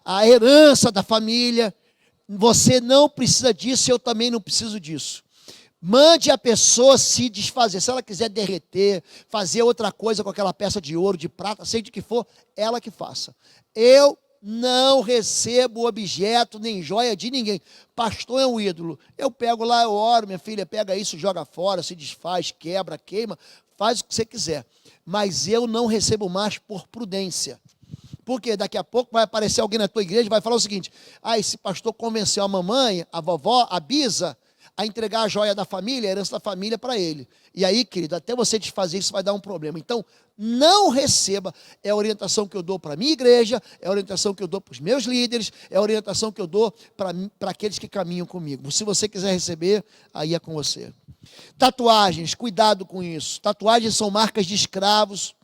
a herança da família. Você não precisa disso, eu também não preciso disso. Mande a pessoa se desfazer. Se ela quiser derreter, fazer outra coisa com aquela peça de ouro, de prata, seja de que for, ela que faça. Eu não recebo objeto nem joia de ninguém. Pastor é um ídolo. Eu pego lá, eu oro, minha filha, pega isso, joga fora, se desfaz, quebra, queima, faz o que você quiser. Mas eu não recebo mais por prudência. Porque daqui a pouco vai aparecer alguém na tua igreja e vai falar o seguinte: esse pastor convenceu a mamãe, a vovó, a bisa, a entregar a joia da família, a herança da família para ele. E aí, querido, até você desfazer isso vai dar um problema. Então, não receba. É a orientação que eu dou para a minha igreja, é a orientação que eu dou para os meus líderes, é a orientação que eu dou para aqueles que caminham comigo. Se você quiser receber, aí é com você. Tatuagens, cuidado com isso. Tatuagens são marcas de escravos,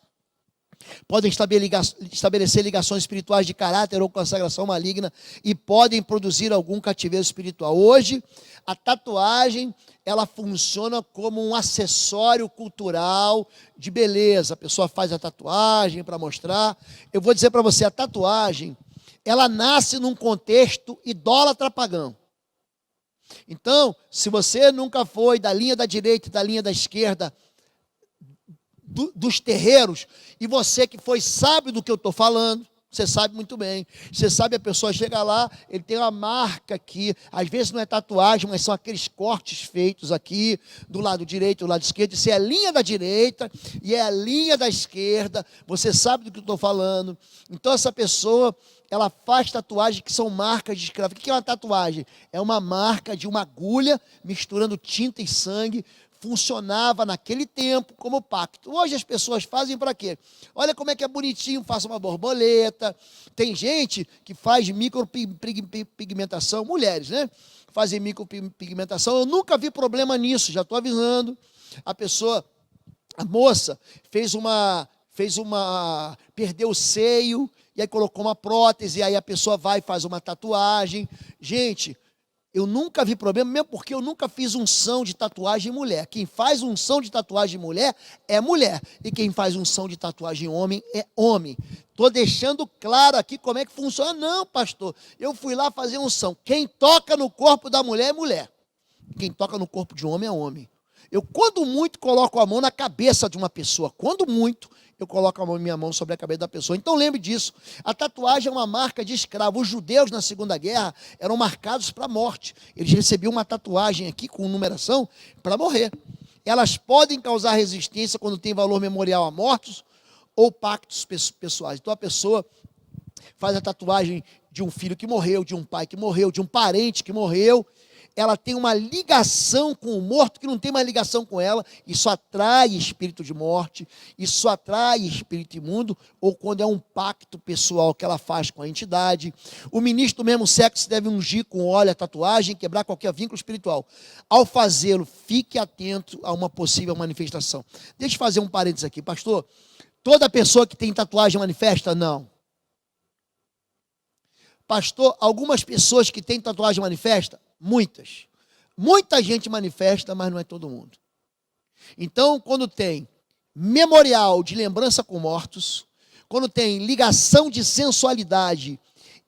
podem estabelecer ligações espirituais de caráter ou consagração maligna e podem produzir algum cativeiro espiritual. Hoje, a tatuagem, ela funciona como um acessório cultural de beleza. A pessoa faz a tatuagem para mostrar. Eu vou dizer para você, a tatuagem, ela nasce num contexto idólatra pagão. Então, se você nunca foi da linha da direita e da linha da esquerda dos terreiros, e você que foi sabe do que eu estou falando, você sabe muito bem. Você sabe, a pessoa chega lá, ele tem uma marca aqui, às vezes não é tatuagem, mas são aqueles cortes feitos aqui, do lado direito e do lado esquerdo. Isso é a linha da direita e é a linha da esquerda, você sabe do que eu estou falando. Então essa pessoa, ela faz tatuagens que são marcas de escravo. O que é uma tatuagem? É uma marca de uma agulha misturando tinta e sangue. Funcionava naquele tempo como pacto. Hoje as pessoas fazem para quê? Olha como é que é bonitinho, faça uma borboleta. Tem gente que faz micropigmentação, mulheres, né? Fazem micropigmentação. Eu nunca vi problema nisso, já estou avisando. A moça perdeu o seio, e aí colocou uma prótese, e aí a pessoa vai e faz uma tatuagem. Gente, eu nunca vi problema, mesmo porque eu nunca fiz unção de tatuagem em mulher. Quem faz unção de tatuagem em mulher é mulher. E quem faz unção de tatuagem em homem é homem. Estou deixando claro aqui como é que funciona. Não, pastor, eu fui lá fazer unção. Quem toca no corpo da mulher é mulher. Quem toca no corpo de homem é homem. Eu, quando muito, coloco a mão na cabeça de uma pessoa. Quando muito, eu coloco minha mão sobre a cabeça da pessoa. Então lembre disso. A tatuagem é uma marca de escravo. Os judeus na Segunda Guerra eram marcados para a morte. Eles recebiam uma tatuagem aqui com numeração para morrer. Elas podem causar resistência quando tem valor memorial a mortos ou pactos pessoais. Então a pessoa faz a tatuagem de um filho que morreu, de um pai que morreu, de um parente que morreu. Ela tem uma ligação com o morto que não tem mais ligação com ela. Isso atrai espírito de morte, isso atrai espírito imundo, ou quando é um pacto pessoal que ela faz com a entidade. O ministro do mesmo sexo deve ungir com óleo a tatuagem, quebrar qualquer vínculo espiritual. Ao fazê-lo, fique atento a uma possível manifestação. Deixa eu fazer um parênteses aqui, pastor. Toda pessoa que tem tatuagem manifesta? Não. Pastor, algumas pessoas que têm tatuagem manifesta? Muitas. Muita gente manifesta, mas não é todo mundo. Então, quando tem memorial de lembrança com mortos, quando tem ligação de sensualidade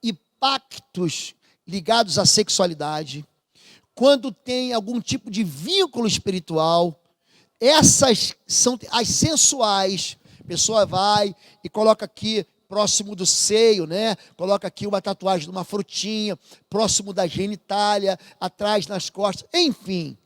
e pactos ligados à sexualidade, quando tem algum tipo de vínculo espiritual, essas são as sensuais. A pessoa vai e coloca aqui próximo do seio, né? Coloca aqui uma tatuagem de uma frutinha, próximo da genitália, atrás nas costas, enfim.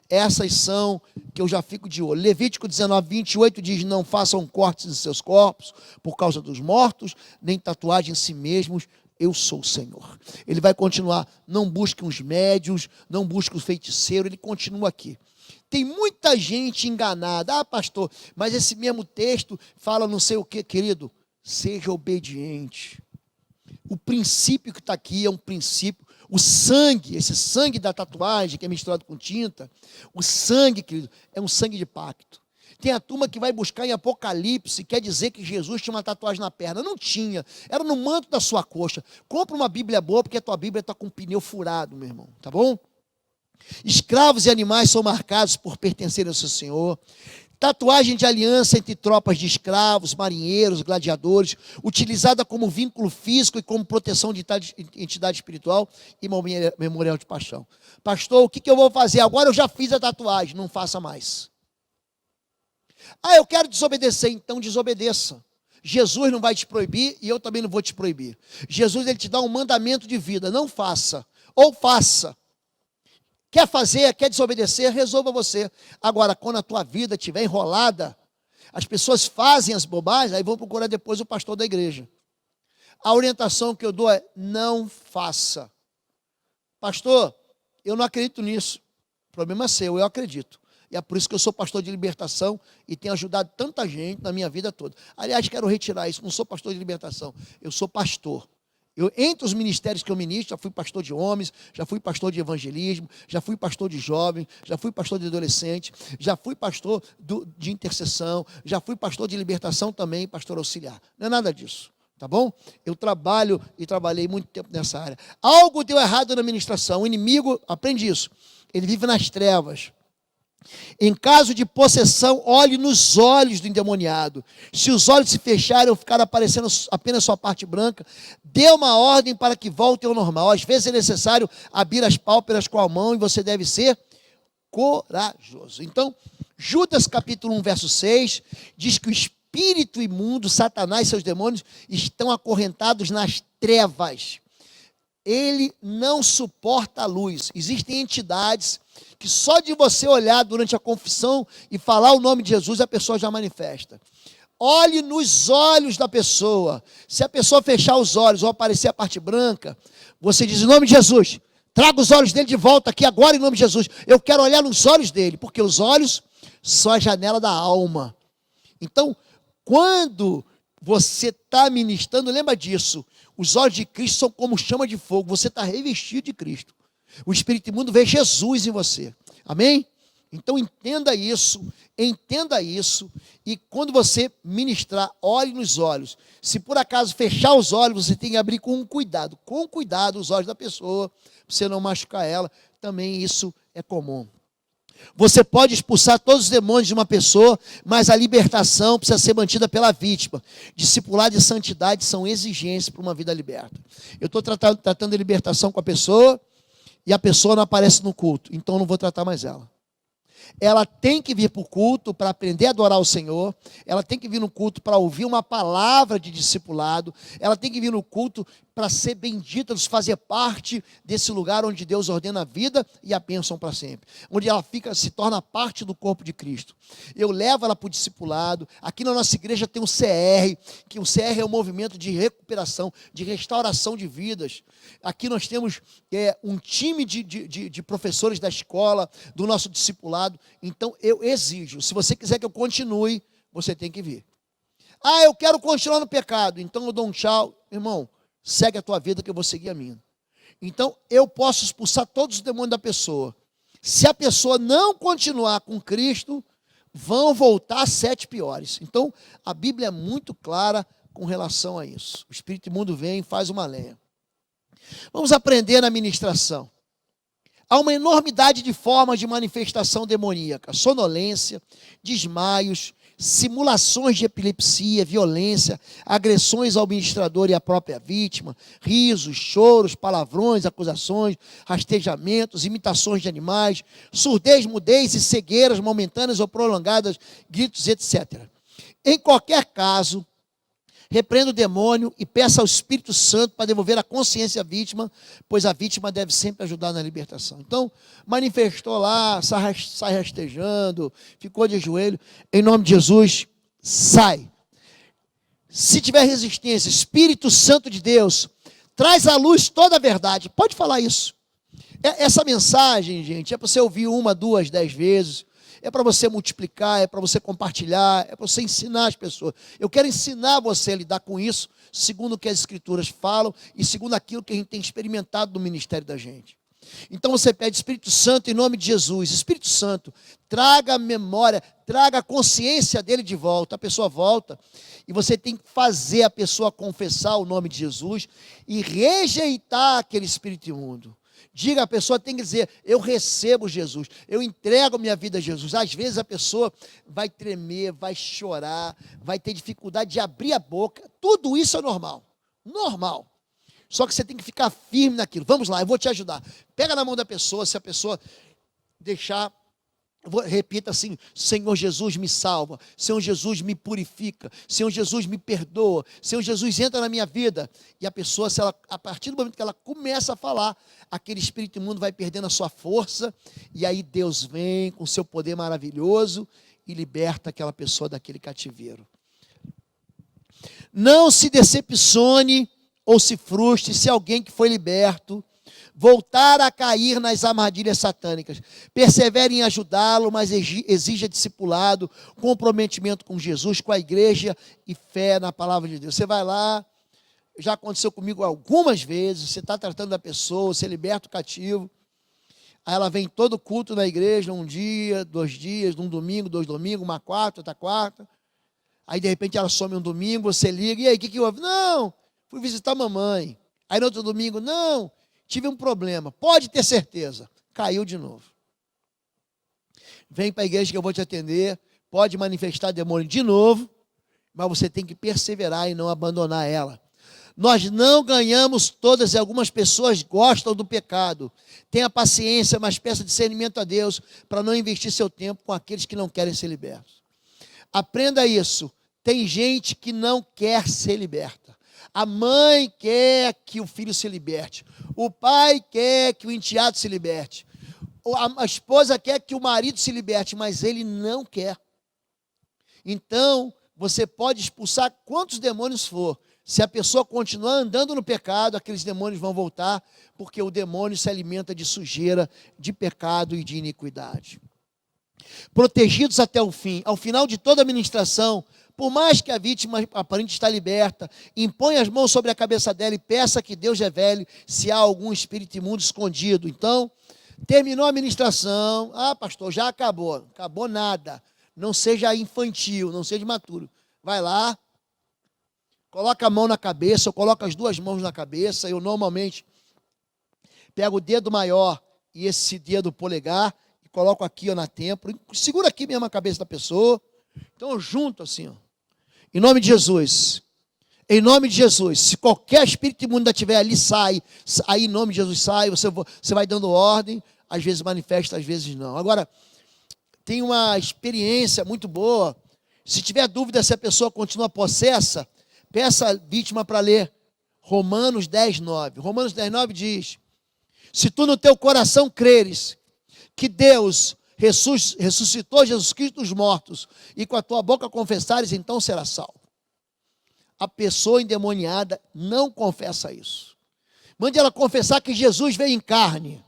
Essas são que eu já fico de olho. Levítico 19:28 diz: não façam cortes em seus corpos por causa dos mortos, nem tatuagem em si mesmos, eu sou o Senhor. Ele vai continuar, não busque uns médiuns, não busque o feiticeiro, ele continua aqui. Tem muita gente enganada. Ah, pastor, mas esse mesmo texto fala não sei o que, querido. Seja obediente. O princípio que está aqui é um princípio. O sangue, esse sangue da tatuagem que é misturado com tinta, o sangue, querido, é um sangue de pacto. Tem a turma que vai buscar em Apocalipse, quer dizer que Jesus tinha uma tatuagem na perna. Não tinha, era no manto da sua coxa. Compra uma Bíblia boa, porque a tua Bíblia está com um pneu furado, meu irmão, tá bom? Escravos e animais são marcados por pertencerem ao seu Senhor. Tatuagem de aliança entre tropas de escravos, marinheiros, gladiadores, utilizada como vínculo físico e como proteção de entidade espiritual e memorial de paixão. Pastor, o que eu vou fazer? Agora eu já fiz a tatuagem, não faça mais. Ah, eu quero desobedecer, então desobedeça. Jesus não vai te proibir e eu também não vou te proibir. Jesus, ele te dá um mandamento de vida, não faça, ou faça. Quer fazer, quer desobedecer, resolva você. Agora, quando a tua vida estiver enrolada, as pessoas fazem as bobagens, aí vão procurar depois o pastor da igreja. A orientação que eu dou é: não faça. Pastor, eu não acredito nisso. O problema é seu, eu acredito. E é por isso que eu sou pastor de libertação e tenho ajudado tanta gente na minha vida toda. Aliás, quero retirar isso, não sou pastor de libertação, eu sou pastor. Entre os ministérios que eu ministro, já fui pastor de homens, já fui pastor de evangelismo, já fui pastor de jovens, já fui pastor de adolescente, já fui pastor de intercessão, já fui pastor de libertação também, pastor auxiliar. Não é nada disso, tá bom? Eu trabalho e trabalhei muito tempo nessa área. Algo deu errado na ministração, o inimigo, aprende isso, ele vive nas trevas. Em caso de possessão, olhe nos olhos do endemoniado. Se os olhos se fecharem ou ficar aparecendo apenas sua parte branca, dê uma ordem para que volte ao normal. Às vezes é necessário abrir as pálpebras com a mão e você deve ser corajoso. Então, Judas capítulo 1, verso 6, diz que o espírito imundo, Satanás e seus demônios estão acorrentados nas trevas. Ele não suporta a luz. Existem entidades que só de você olhar durante a confissão e falar o nome de Jesus, a pessoa já manifesta. Olhe nos olhos da pessoa. Se a pessoa fechar os olhos ou aparecer a parte branca, você diz: em nome de Jesus, traga os olhos dele de volta aqui agora em nome de Jesus. Eu quero olhar nos olhos dele, porque os olhos são a janela da alma. Então, quando você está ministrando, lembra disso. Os olhos de Cristo são como chama de fogo. Você está revestido de Cristo. O espírito imundo vê Jesus em você. Amém? Então entenda isso. E quando você ministrar, olhe nos olhos. Se por acaso fechar os olhos, você tem que abrir com cuidado. Com cuidado os olhos da pessoa, para você não machucar ela. Também isso é comum. Você pode expulsar todos os demônios de uma pessoa, mas a libertação precisa ser mantida pela vítima. Discipulado e santidade são exigências para uma vida liberta. Eu estou tratando de libertação com a pessoa e a pessoa não aparece no culto, então eu não vou tratar mais ela. ela tem que vir para o culto para aprender a adorar o Senhor, ela tem que vir no culto para ouvir uma palavra de discipulado, ela tem que vir no culto para ser bendita, fazer parte desse lugar onde Deus ordena a vida e a bênção para sempre, onde ela se torna parte do corpo de Cristo. Eu levo ela para o discipulado. Aqui na nossa igreja tem o CR, que o CR é um movimento de recuperação, de restauração de vidas. Aqui nós temos um time de professores da escola, do nosso discipulado. Então eu exijo, se você quiser que eu continue, você tem que vir. Ah, eu quero continuar no pecado, então eu dou um tchau. Irmão, segue a tua vida que eu vou seguir a minha. Então, eu posso expulsar todos os demônios da pessoa. Se a pessoa não continuar com Cristo, vão voltar 7 piores. Então, a Bíblia é muito clara com relação a isso. O espírito imundo vem e faz uma lenha. Vamos aprender na ministração. Há uma enormidade de formas de manifestação demoníaca. Sonolência, desmaios, simulações de epilepsia, violência, agressões ao ministrador e à própria vítima, risos, choros, palavrões, acusações, rastejamentos, imitações de animais, surdez, mudez e cegueiras momentâneas ou prolongadas, gritos, etc. Em qualquer caso, repreenda o demônio e peça ao Espírito Santo para devolver a consciência à vítima, pois a vítima deve sempre ajudar na libertação. Então, manifestou lá, sai rastejando, ficou de joelho, em nome de Jesus, sai. Se tiver resistência, Espírito Santo de Deus, traz à luz toda a verdade. Pode falar isso. Essa mensagem, gente, é para você ouvir 1, 2, 10 vezes. É para você multiplicar, é para você compartilhar, é para você ensinar as pessoas. Eu quero ensinar você a lidar com isso, segundo o que as Escrituras falam e segundo aquilo que a gente tem experimentado no ministério da gente. Então você pede, Espírito Santo, em nome de Jesus, Espírito Santo, traga a memória, traga a consciência dele de volta. A pessoa volta e você tem que fazer a pessoa confessar o nome de Jesus e rejeitar aquele espírito imundo. Diga, a pessoa tem que dizer, eu recebo Jesus, eu entrego minha vida a Jesus. Às vezes a pessoa vai tremer, vai chorar, vai ter dificuldade de abrir a boca. Tudo isso é normal, normal. Só que você tem que ficar firme naquilo. Vamos lá, eu vou te ajudar. Pega na mão da pessoa, se a pessoa deixar, repita assim, Senhor Jesus me salva, Senhor Jesus me purifica, Senhor Jesus me perdoa, Senhor Jesus entra na minha vida. E a pessoa, a partir do momento que ela começa a falar, aquele espírito imundo vai perdendo a sua força, e aí Deus vem com o seu poder maravilhoso e liberta aquela pessoa daquele cativeiro. Não se decepcione ou se frustre se alguém que foi liberto voltar a cair nas armadilhas satânicas. Persevere em ajudá-lo, mas exija discipulado, comprometimento com Jesus, com a igreja e fé na palavra de Deus. Você vai lá, já aconteceu comigo algumas vezes, você está tratando da pessoa, você liberta o cativo, aí ela vem todo culto na igreja, 1 dia, 2 dias, um domingo, 2 domingos, uma quarta, outra quarta, aí de repente ela some um domingo, você liga, e aí, o que houve? Não, fui visitar a mamãe. Aí no outro domingo, não, tive um problema. Pode ter certeza, caiu de novo. Vem para a igreja que eu vou te atender, pode manifestar demônio de novo, mas você tem que perseverar e não abandonar ela. Nós não ganhamos todas, e algumas pessoas gostam do pecado. Tenha paciência, mas peça discernimento a Deus para não investir seu tempo com aqueles que não querem ser libertos. Aprenda isso. Tem gente que não quer ser liberta. A mãe quer que o filho se liberte. O pai quer que o enteado se liberte. A esposa quer que o marido se liberte, mas ele não quer. Então, você pode expulsar quantos demônios for. Se a pessoa continuar andando no pecado, aqueles demônios vão voltar, porque o demônio se alimenta de sujeira, de pecado e de iniquidade. Protegidos até o fim. Ao final de toda a ministração, por mais que a vítima aparente está liberta, impõe as mãos sobre a cabeça dela e peça que Deus revele se há algum espírito imundo escondido. Então, terminou a ministração. Ah, pastor, já acabou. Acabou nada. Não seja infantil, não seja imaturo. Vai lá, coloca a mão na cabeça, ou coloca as 2 mãos na cabeça. Eu normalmente pego o dedo maior e esse dedo polegar e coloco aqui ó, na têmpora. Segura aqui mesmo a cabeça da pessoa. Então eu junto assim, ó. Em nome de Jesus. Em nome de Jesus. Se qualquer espírito imundo estiver ali, sai. Aí em nome de Jesus sai. Você vai dando ordem. Às vezes manifesta, às vezes não. Agora, tem uma experiência muito boa. Se tiver dúvida se a pessoa continua possessa, peça a vítima para ler Romanos 10:9. Romanos 10:9 diz: se tu no teu coração creres que Deus ressuscitou Jesus Cristo dos mortos e com a tua boca confessares, então serás salvo. A pessoa endemoniada não confessa isso. Mande ela confessar que Jesus veio em carne.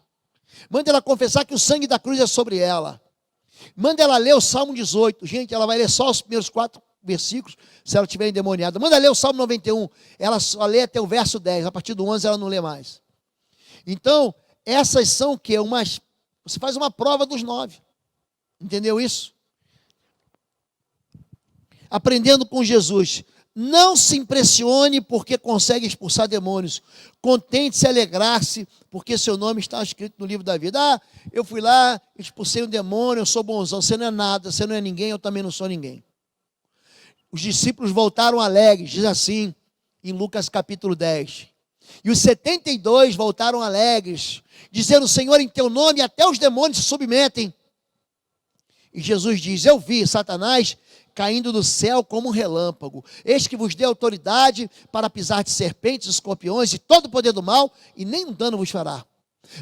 Mande ela confessar que o sangue da cruz é sobre ela. Manda ela ler o Salmo 18. Gente, ela vai ler só os primeiros 4 versículos se ela estiver endemoniada. Manda ler o Salmo 91. Ela só lê até o verso 10. A partir do 11 ela não lê mais. Então, essas são o quê? Você faz uma prova dos 9. Entendeu isso? Aprendendo com Jesus. Não se impressione porque consegue expulsar demônios. Contente-se e alegrar-se porque seu nome está escrito no livro da vida. Ah, eu fui lá, expulsei um demônio, eu sou bonzão. Você não é nada, você não é ninguém, eu também não sou ninguém. Os discípulos voltaram alegres, diz assim, em Lucas capítulo 10. E os 72 voltaram alegres, dizendo: Senhor, em teu nome até os demônios se submetem. E Jesus diz: eu vi Satanás caindo do céu como um relâmpago. Eis que vos dei autoridade para pisar de serpentes, escorpiões e todo o poder do mal, e nenhum dano vos fará.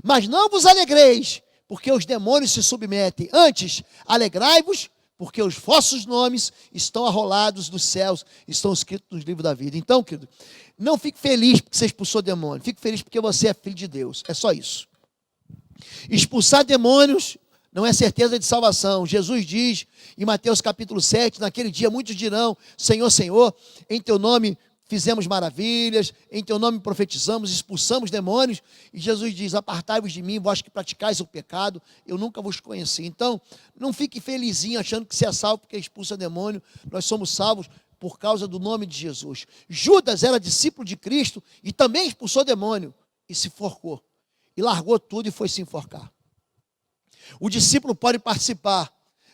Mas não vos alegreis, porque os demônios se submetem. Antes, alegrai-vos, porque os vossos nomes estão arrolados dos céus, estão escritos nos livros da vida. Então, querido, não fique feliz porque você expulsou demônio. Fique feliz porque você é filho de Deus. É só isso. Expulsar demônios não é certeza de salvação. Jesus diz em Mateus capítulo 7, naquele dia muitos dirão: Senhor, Senhor, em teu nome fizemos maravilhas, em teu nome profetizamos, expulsamos demônios. E Jesus diz: apartai-vos de mim, vós que praticais o pecado, eu nunca vos conheci. Então, não fique felizinho achando que você é salvo porque expulsa demônio. Nós somos salvos por causa do nome de Jesus. Judas era discípulo de Cristo e também expulsou demônio e se enforcou. E largou tudo e foi se enforcar. O discípulo pode participar,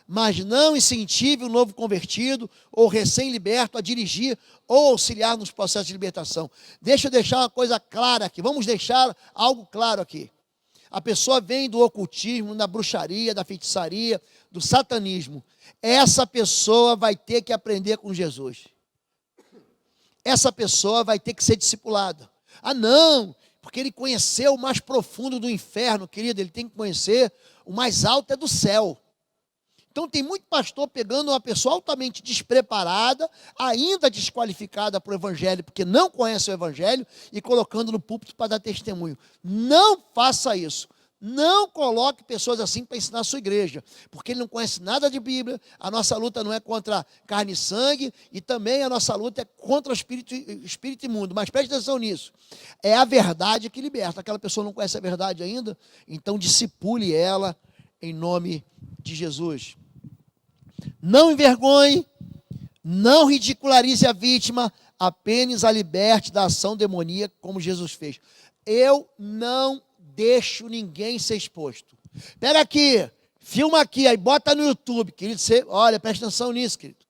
mas não incentive o novo convertido ou recém-liberto a dirigir ou auxiliar nos processos de libertação. Deixa eu deixar uma coisa clara aqui. Vamos deixar algo claro aqui. A pessoa vem do ocultismo, da bruxaria, da feitiçaria, do satanismo. Essa pessoa vai ter que aprender com Jesus. Essa pessoa vai ter que ser discipulada. Ah, não, porque ele conheceu o mais profundo do inferno, querido. Ele tem que conhecer o mais alto é do céu. Então tem muito pastor pegando uma pessoa altamente despreparada, ainda desqualificada para o evangelho, porque não conhece o evangelho, e colocando no púlpito para dar testemunho. Não faça isso. Não coloque pessoas assim para ensinar a sua igreja, porque ele não conhece nada de Bíblia. A nossa luta não é contra carne e sangue, e também a nossa luta é contra o espírito imundo. Mas preste atenção nisso. É a verdade que liberta. Aquela pessoa não conhece a verdade ainda, então discipule ela em nome de Jesus. Não envergonhe, não ridicularize a vítima, apenas a liberte da ação demoníaca, como Jesus fez. Eu não deixo ninguém ser exposto. Pega aqui, filma aqui, aí bota no YouTube, querido. Você, olha, presta atenção nisso, querido.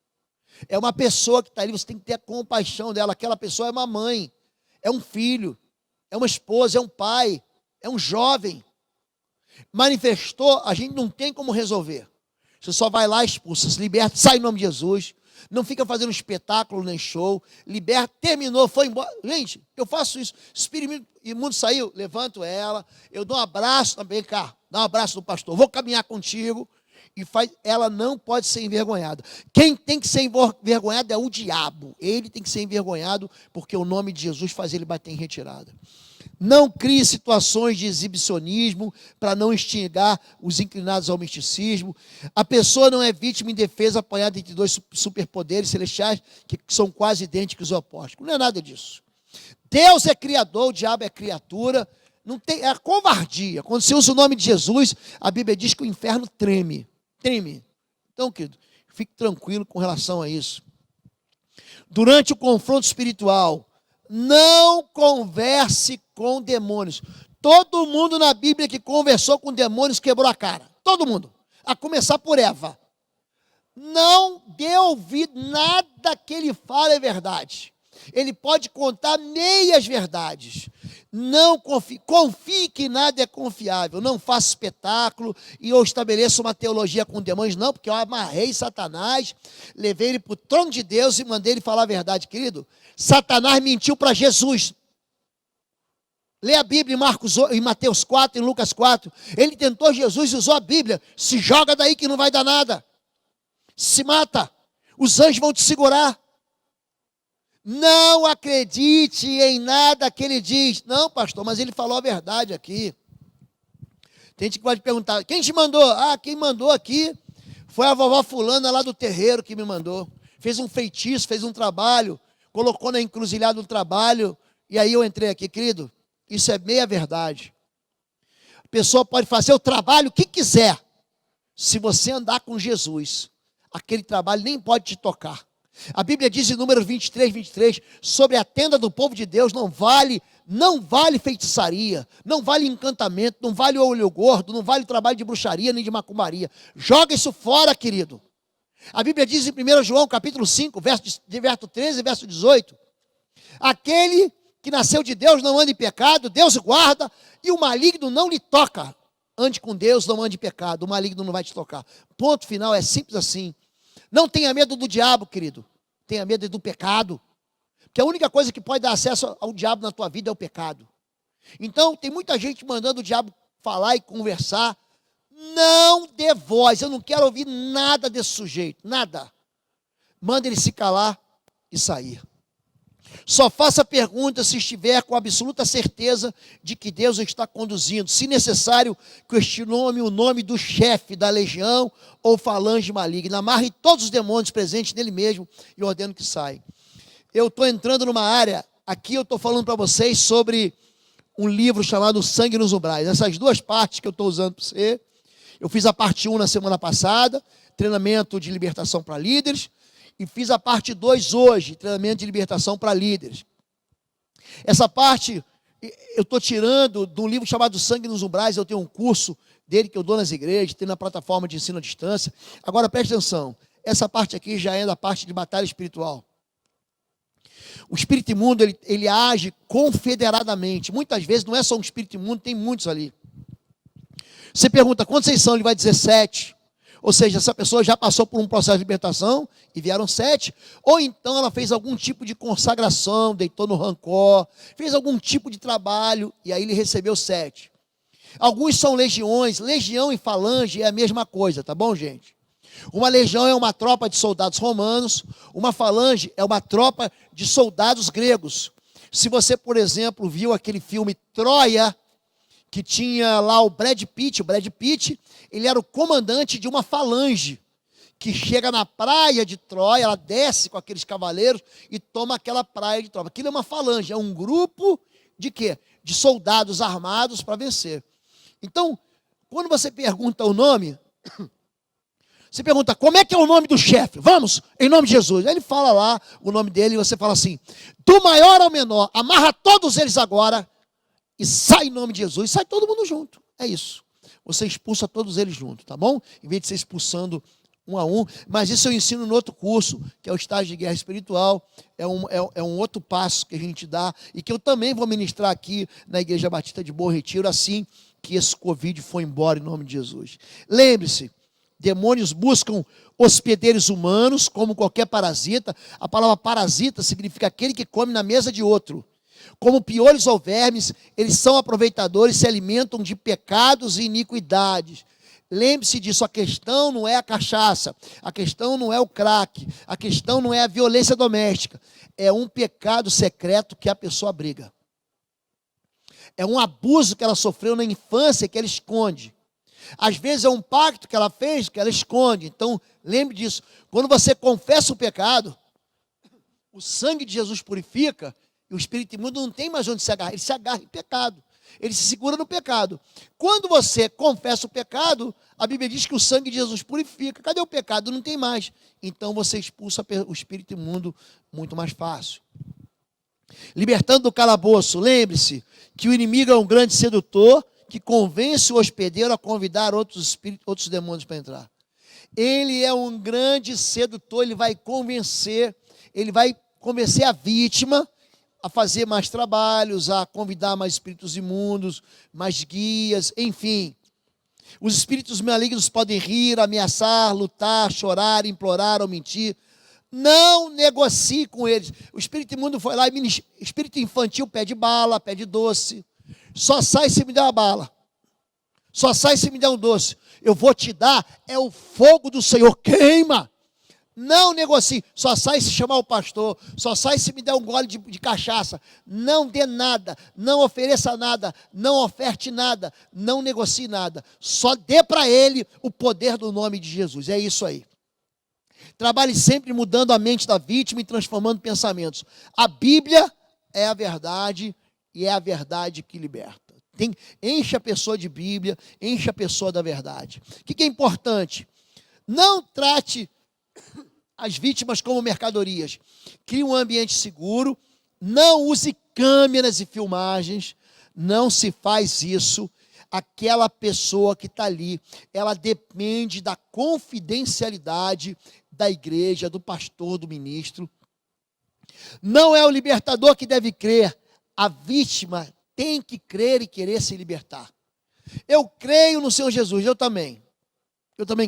É uma pessoa que está ali, você tem que ter a compaixão dela. Aquela pessoa é uma mãe, é um filho, é uma esposa, é um pai, é um jovem. Manifestou, a gente não tem como resolver. Você só vai lá, expulsa, se liberta, sai em nome de Jesus. Não fica fazendo espetáculo nem show. Liberta, terminou, foi embora. Gente, eu faço isso. Espírito imundo saiu, levanto ela. Eu dou um abraço também, cá. Dá um abraço no pastor. Vou caminhar contigo. E faz. Ela não pode ser envergonhada. Quem tem que ser envergonhado é o diabo. Ele tem que ser envergonhado porque o nome de Jesus faz ele bater em retirada. Não crie situações de exibicionismo para não instigar os inclinados ao misticismo. A pessoa não é vítima indefesa apanhada entre dois superpoderes celestiais que são quase idênticos ou opostos. Não é nada disso. Deus é criador, o diabo é criatura. Não tem, é a covardia. Quando você usa o nome de Jesus, a Bíblia diz que o inferno treme. Treme. Então, querido, fique tranquilo com relação a isso. Durante o confronto espiritual, não converse com demônios. Todo mundo na Bíblia que conversou com demônios quebrou a cara. Todo mundo. A começar por Eva. Não dê ouvido, nada que ele fala é verdade. Ele pode contar meias verdades. Não confie que nada é confiável. Não faça espetáculo e eu estabeleço uma teologia com demônios, não, porque eu amarrei Satanás, levei ele para o trono de Deus e mandei ele falar a verdade, querido. Satanás mentiu para Jesus. Lê a Bíblia em Mateus 4, em Lucas 4. Ele tentou Jesus e usou a Bíblia. Se joga daí que não vai dar nada. Se mata. Os anjos vão te segurar. Não acredite em nada que ele diz. Não, pastor, mas ele falou a verdade aqui. Tem gente que pode perguntar, quem te mandou? Ah, quem mandou aqui foi a vovó fulana lá do terreiro que me mandou. Fez um feitiço, fez um trabalho, colocou na encruzilhada do trabalho, e aí eu entrei aqui, querido. Isso é meia verdade. A pessoa pode fazer o trabalho que quiser. Se você andar com Jesus, aquele trabalho nem pode te tocar. A Bíblia diz em Números 23, sobre a tenda do povo de Deus não vale feitiçaria, não vale encantamento, não vale olho gordo, não vale trabalho de bruxaria nem de macumbaria. Joga isso fora, querido. A Bíblia diz em 1 João capítulo 5, verso 13 e verso 18. Aquele que nasceu de Deus não anda em pecado, Deus o guarda, e o maligno não lhe toca. Ande com Deus, não ande em pecado, o maligno não vai te tocar. Ponto final, é simples assim. Não tenha medo do diabo, querido. Tenha medo do pecado. Porque a única coisa que pode dar acesso ao diabo na tua vida é o pecado. Então, tem muita gente mandando o diabo falar e conversar. Não dê voz, eu não quero ouvir nada desse sujeito, nada. Manda ele se calar e sair. Só faça perguntas se estiver com absoluta certeza de que Deus o está conduzindo. Se necessário, questione o nome do chefe da legião ou falange maligna. Amarre todos os demônios presentes nele mesmo e ordene que saia. Eu estou entrando numa área, aqui eu estou falando para vocês sobre um livro chamado Sangue nos Umbrais. Essas duas partes que eu estou usando para você, eu fiz a parte 1 na semana passada, treinamento de libertação para líderes. E fiz a parte 2 hoje, treinamento de libertação para líderes. Essa parte eu estou tirando de um livro chamado Sangue nos Umbrais. Eu tenho um curso dele que eu dou nas igrejas, tem na plataforma de ensino à distância. Agora preste atenção, essa parte aqui já é da parte de batalha espiritual. O espírito imundo, ele age confederadamente. Muitas vezes não é só um espírito imundo, tem muitos ali. Você pergunta, quantos vocês são? Ele vai dizer 7. Ou seja, essa pessoa já passou por um processo de libertação e vieram 7. Ou então ela fez algum tipo de consagração, deitou no rancor, fez algum tipo de trabalho e aí ele recebeu 7. Alguns são legiões. Legião e falange é a mesma coisa, tá bom, gente? Uma legião é uma tropa de soldados romanos. Uma falange é uma tropa de soldados gregos. Se você, por exemplo, viu aquele filme Troia, que tinha lá o Brad Pitt, ele era o comandante de uma falange, que chega na praia de Troia, ela desce com aqueles cavaleiros e toma aquela praia de Troia. Aquilo é uma falange, é um grupo de quê? De soldados armados para vencer. Então, quando você pergunta o nome, você pergunta, como é que é o nome do chefe? Vamos, em nome de Jesus. Aí ele fala lá o nome dele e você fala assim, do maior ao menor, amarra todos eles agora, e sai em nome de Jesus, sai todo mundo junto, é isso. Você expulsa todos eles juntos, tá bom? Em vez de ser expulsando um a um, mas isso eu ensino no outro curso, que é o estágio de guerra espiritual, é um outro passo que a gente dá, e que eu também vou ministrar aqui na Igreja Batista de Bom Retiro, assim que esse Covid for embora em nome de Jesus. Lembre-se, demônios buscam hospedeiros humanos, como qualquer parasita. A palavra parasita significa aquele que come na mesa de outro. Como piolhos ou vermes, eles são aproveitadores, se alimentam de pecados e iniquidades. Lembre-se disso, a questão não é a cachaça, a questão não é o crack, a questão não é a violência doméstica. É um pecado secreto que a pessoa briga. É um abuso que ela sofreu na infância que ela esconde. Às vezes é um pacto que ela fez que ela esconde. Então, lembre disso. Quando você confessa o pecado, o sangue de Jesus purifica, e o espírito imundo não tem mais onde se agarrar, ele se agarra em pecado, ele se segura no pecado. Quando você confessa o pecado, a Bíblia diz que o sangue de Jesus purifica. Cadê o pecado? Não tem mais. Então você expulsa o espírito imundo muito mais fácil. Libertando do calabouço, lembre-se que o inimigo é um grande sedutor que convence o hospedeiro a convidar outros demônios para entrar. Ele é um grande sedutor, ele vai convencer, ele vai convencer a vítima a fazer mais trabalhos, a convidar mais espíritos imundos, mais guias, enfim. Os espíritos malignos podem rir, ameaçar, lutar, chorar, implorar ou mentir. Não negocie com eles. O espírito imundo foi lá e espírito infantil pede bala, pede doce. Só sai se me der uma bala. Só sai se me der um doce. Eu vou te dar, é o fogo do Senhor, queima. Não negocie, só sai se chamar o pastor, só sai se me der um gole de cachaça. Não dê nada, não ofereça nada, não oferte nada, não negocie nada. Só dê para ele o poder do nome de Jesus, é isso aí. Trabalhe sempre mudando a mente da vítima e transformando pensamentos. A Bíblia é a verdade e é a verdade que liberta. Enche a pessoa de Bíblia, enche a pessoa da verdade. O que é importante? Não trate as vítimas como mercadorias. Crie um ambiente seguro, não use câmeras e filmagens, não se faz isso. Aquela pessoa que está ali, ela depende da confidencialidade da igreja, do pastor, do ministro. Não é o libertador que deve crer, a vítima tem que crer e querer se libertar. Eu creio no Senhor Jesus, eu também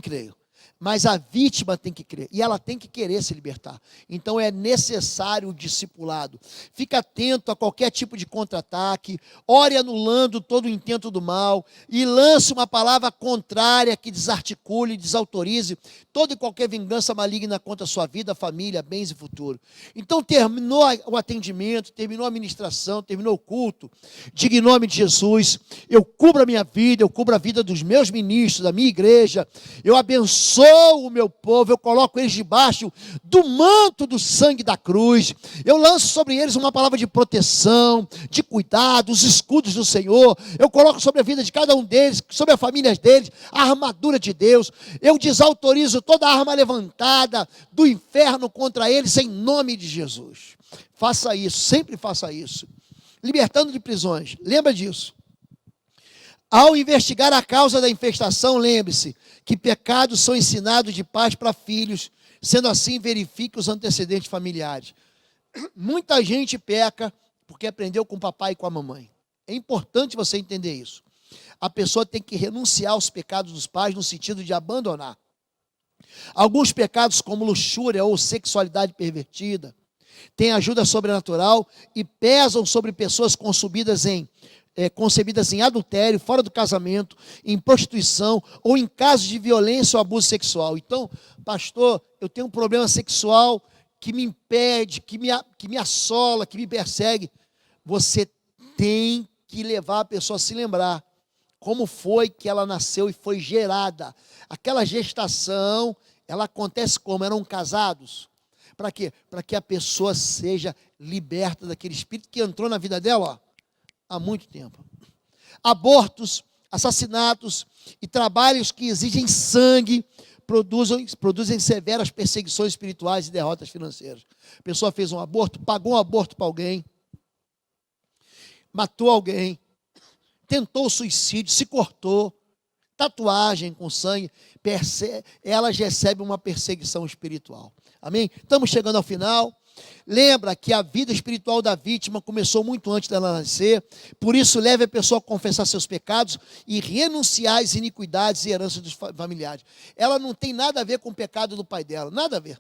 creio. Mas a vítima tem que crer, e ela tem que querer se libertar. Então é necessário o discipulado. Fica atento a qualquer tipo de contra-ataque, ore anulando todo o intento do mal, e lance uma palavra contrária que desarticule e desautorize toda e qualquer vingança maligna contra a sua vida, família, bens e futuro. Então terminou o atendimento, terminou a ministração, terminou o culto. Diga em nome de Jesus, eu cubro a minha vida, eu cubro a vida dos meus ministros, da minha igreja, eu abençoo o meu povo, eu coloco eles debaixo do manto do sangue da cruz, eu lanço sobre eles uma palavra de proteção, de cuidado, os escudos do Senhor, eu coloco sobre a vida de cada um deles, sobre as famílias deles, a armadura de Deus, eu desautorizo toda a arma levantada do inferno contra eles em nome de Jesus. Faça isso, sempre faça isso. Libertando de prisões, lembra disso. Ao investigar a causa da infestação, lembre-se que pecados são ensinados de pais para filhos, sendo assim, verifique os antecedentes familiares. Muita gente peca porque aprendeu com o papai e com a mamãe. É importante você entender isso. A pessoa tem que renunciar aos pecados dos pais no sentido de abandonar. Alguns pecados, como luxúria ou sexualidade pervertida, têm ajuda sobrenatural e pesam sobre pessoas concebidas em adultério, fora do casamento, em prostituição ou em casos de violência ou abuso sexual. Então, pastor, eu tenho um problema sexual que me impede, que me assola, que me persegue. Você tem que levar a pessoa a se lembrar como foi que ela nasceu e foi gerada. Aquela gestação, ela acontece como? Eram casados. Para quê? Para que a pessoa seja liberta daquele espírito que entrou na vida dela, ó, há muito tempo. Abortos, assassinatos e trabalhos que exigem sangue produzem severas perseguições espirituais e derrotas financeiras. A pessoa fez um aborto, pagou um aborto para alguém, matou alguém, tentou suicídio, se cortou, tatuagem com sangue, elas recebem uma perseguição espiritual. Amém? Estamos chegando ao final. Lembra que a vida espiritual da vítima começou muito antes dela nascer, por isso leve a pessoa a confessar seus pecados e renunciar às iniquidades e heranças dos familiares. Ela não tem nada a ver com o pecado do pai dela, nada a ver.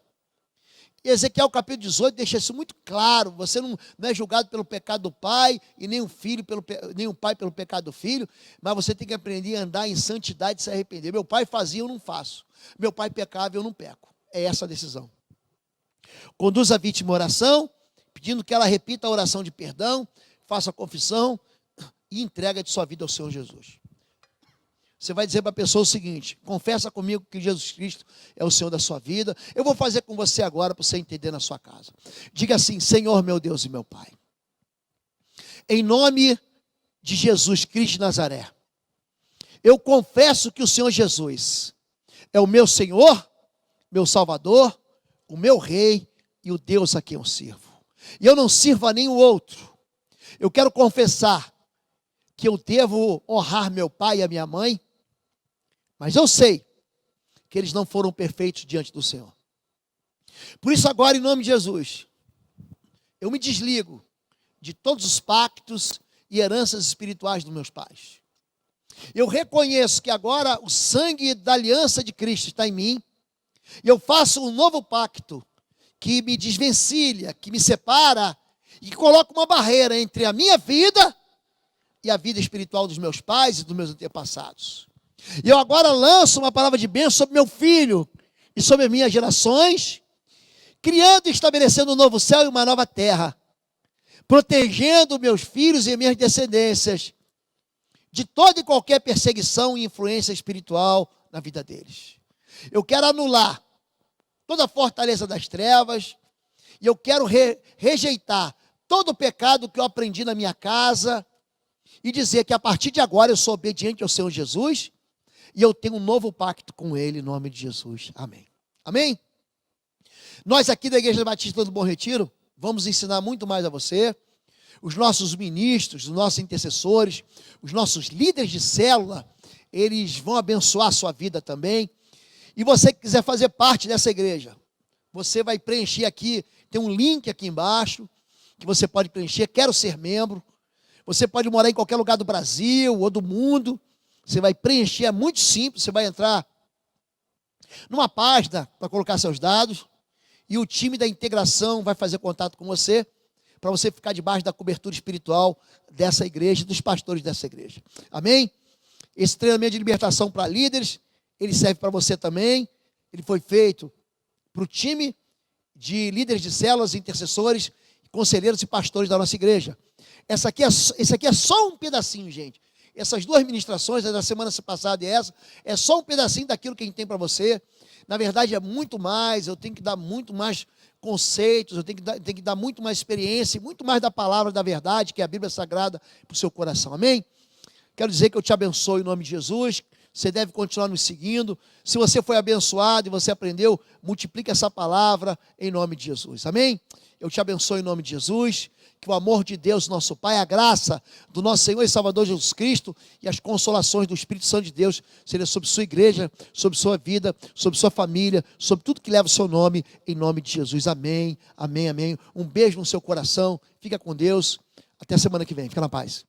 Ezequiel capítulo 18 deixa isso muito claro, você não é julgado pelo pecado do pai e nem o pai pelo pecado do filho, mas você tem que aprender a andar em santidade e se arrepender. Meu pai fazia, eu não faço. Meu pai pecava, eu não peco. É essa a decisão. Conduz a vítima à oração, pedindo que ela repita a oração de perdão, faça a confissão e entrega de sua vida ao Senhor Jesus. Você vai dizer para a pessoa o seguinte: confessa comigo que Jesus Cristo é o Senhor da sua vida. Eu vou fazer com você agora para você entender na sua casa. Diga assim: Senhor meu Deus e meu Pai, em nome de Jesus Cristo de Nazaré, eu confesso que o Senhor Jesus é o meu Senhor, meu Salvador, o meu Rei e o Deus a quem eu sirvo. E eu não sirvo a nenhum outro. Eu quero confessar que eu devo honrar meu pai e a minha mãe, mas eu sei que eles não foram perfeitos diante do Senhor. Por isso agora, em nome de Jesus, eu me desligo de todos os pactos e heranças espirituais dos meus pais. Eu reconheço que agora o sangue da aliança de Cristo está em mim, e eu faço um novo pacto que me desvencilha, que me separa e que coloca uma barreira entre a minha vida e a vida espiritual dos meus pais e dos meus antepassados. E eu agora lanço uma palavra de bênção sobre meu filho e sobre as minhas gerações, criando e estabelecendo um novo céu e uma nova terra, protegendo meus filhos e minhas descendências de toda e qualquer perseguição e influência espiritual na vida deles. Eu quero anular toda a fortaleza das trevas e eu quero rejeitar todo o pecado que eu aprendi na minha casa e dizer que a partir de agora eu sou obediente ao Senhor Jesus e eu tenho um novo pacto com Ele em nome de Jesus. Amém. Amém? Nós aqui da Igreja Batista do Bom Retiro vamos ensinar muito mais a você. Os nossos ministros, os nossos intercessores, os nossos líderes de célula, eles vão abençoar a sua vida também. E você que quiser fazer parte dessa igreja, você vai preencher aqui, tem um link aqui embaixo, que você pode preencher, quero ser membro. Você pode morar em qualquer lugar do Brasil ou do mundo, você vai preencher, é muito simples, você vai entrar numa página para colocar seus dados, e o time da integração vai fazer contato com você, para você ficar debaixo da cobertura espiritual dessa igreja, dos pastores dessa igreja. Amém? Esse treinamento de libertação para líderes, ele serve para você também. Ele foi feito para o time de líderes de células, intercessores, conselheiros e pastores da nossa igreja. Esse aqui é só um pedacinho, gente. Essas duas ministrações, a da semana passada e essa, é só um pedacinho daquilo que a gente tem para você. Na verdade, é muito mais, eu tenho que dar muito mais conceitos, eu tenho que dar muito mais experiência, muito mais da palavra da verdade, que é a Bíblia Sagrada, para o seu coração. Amém? Quero dizer que eu te abençoo em nome de Jesus. Você deve continuar nos seguindo. Se você foi abençoado e você aprendeu, multiplique essa palavra em nome de Jesus. Amém? Eu te abençoo em nome de Jesus. Que o amor de Deus, nosso Pai, a graça do nosso Senhor e Salvador Jesus Cristo e as consolações do Espírito Santo de Deus seja sobre sua igreja, sobre sua vida, sobre sua família, sobre tudo que leva o seu nome, em nome de Jesus. Amém, amém, amém. Um beijo no seu coração. Fica com Deus. Até semana que vem. Fica na paz.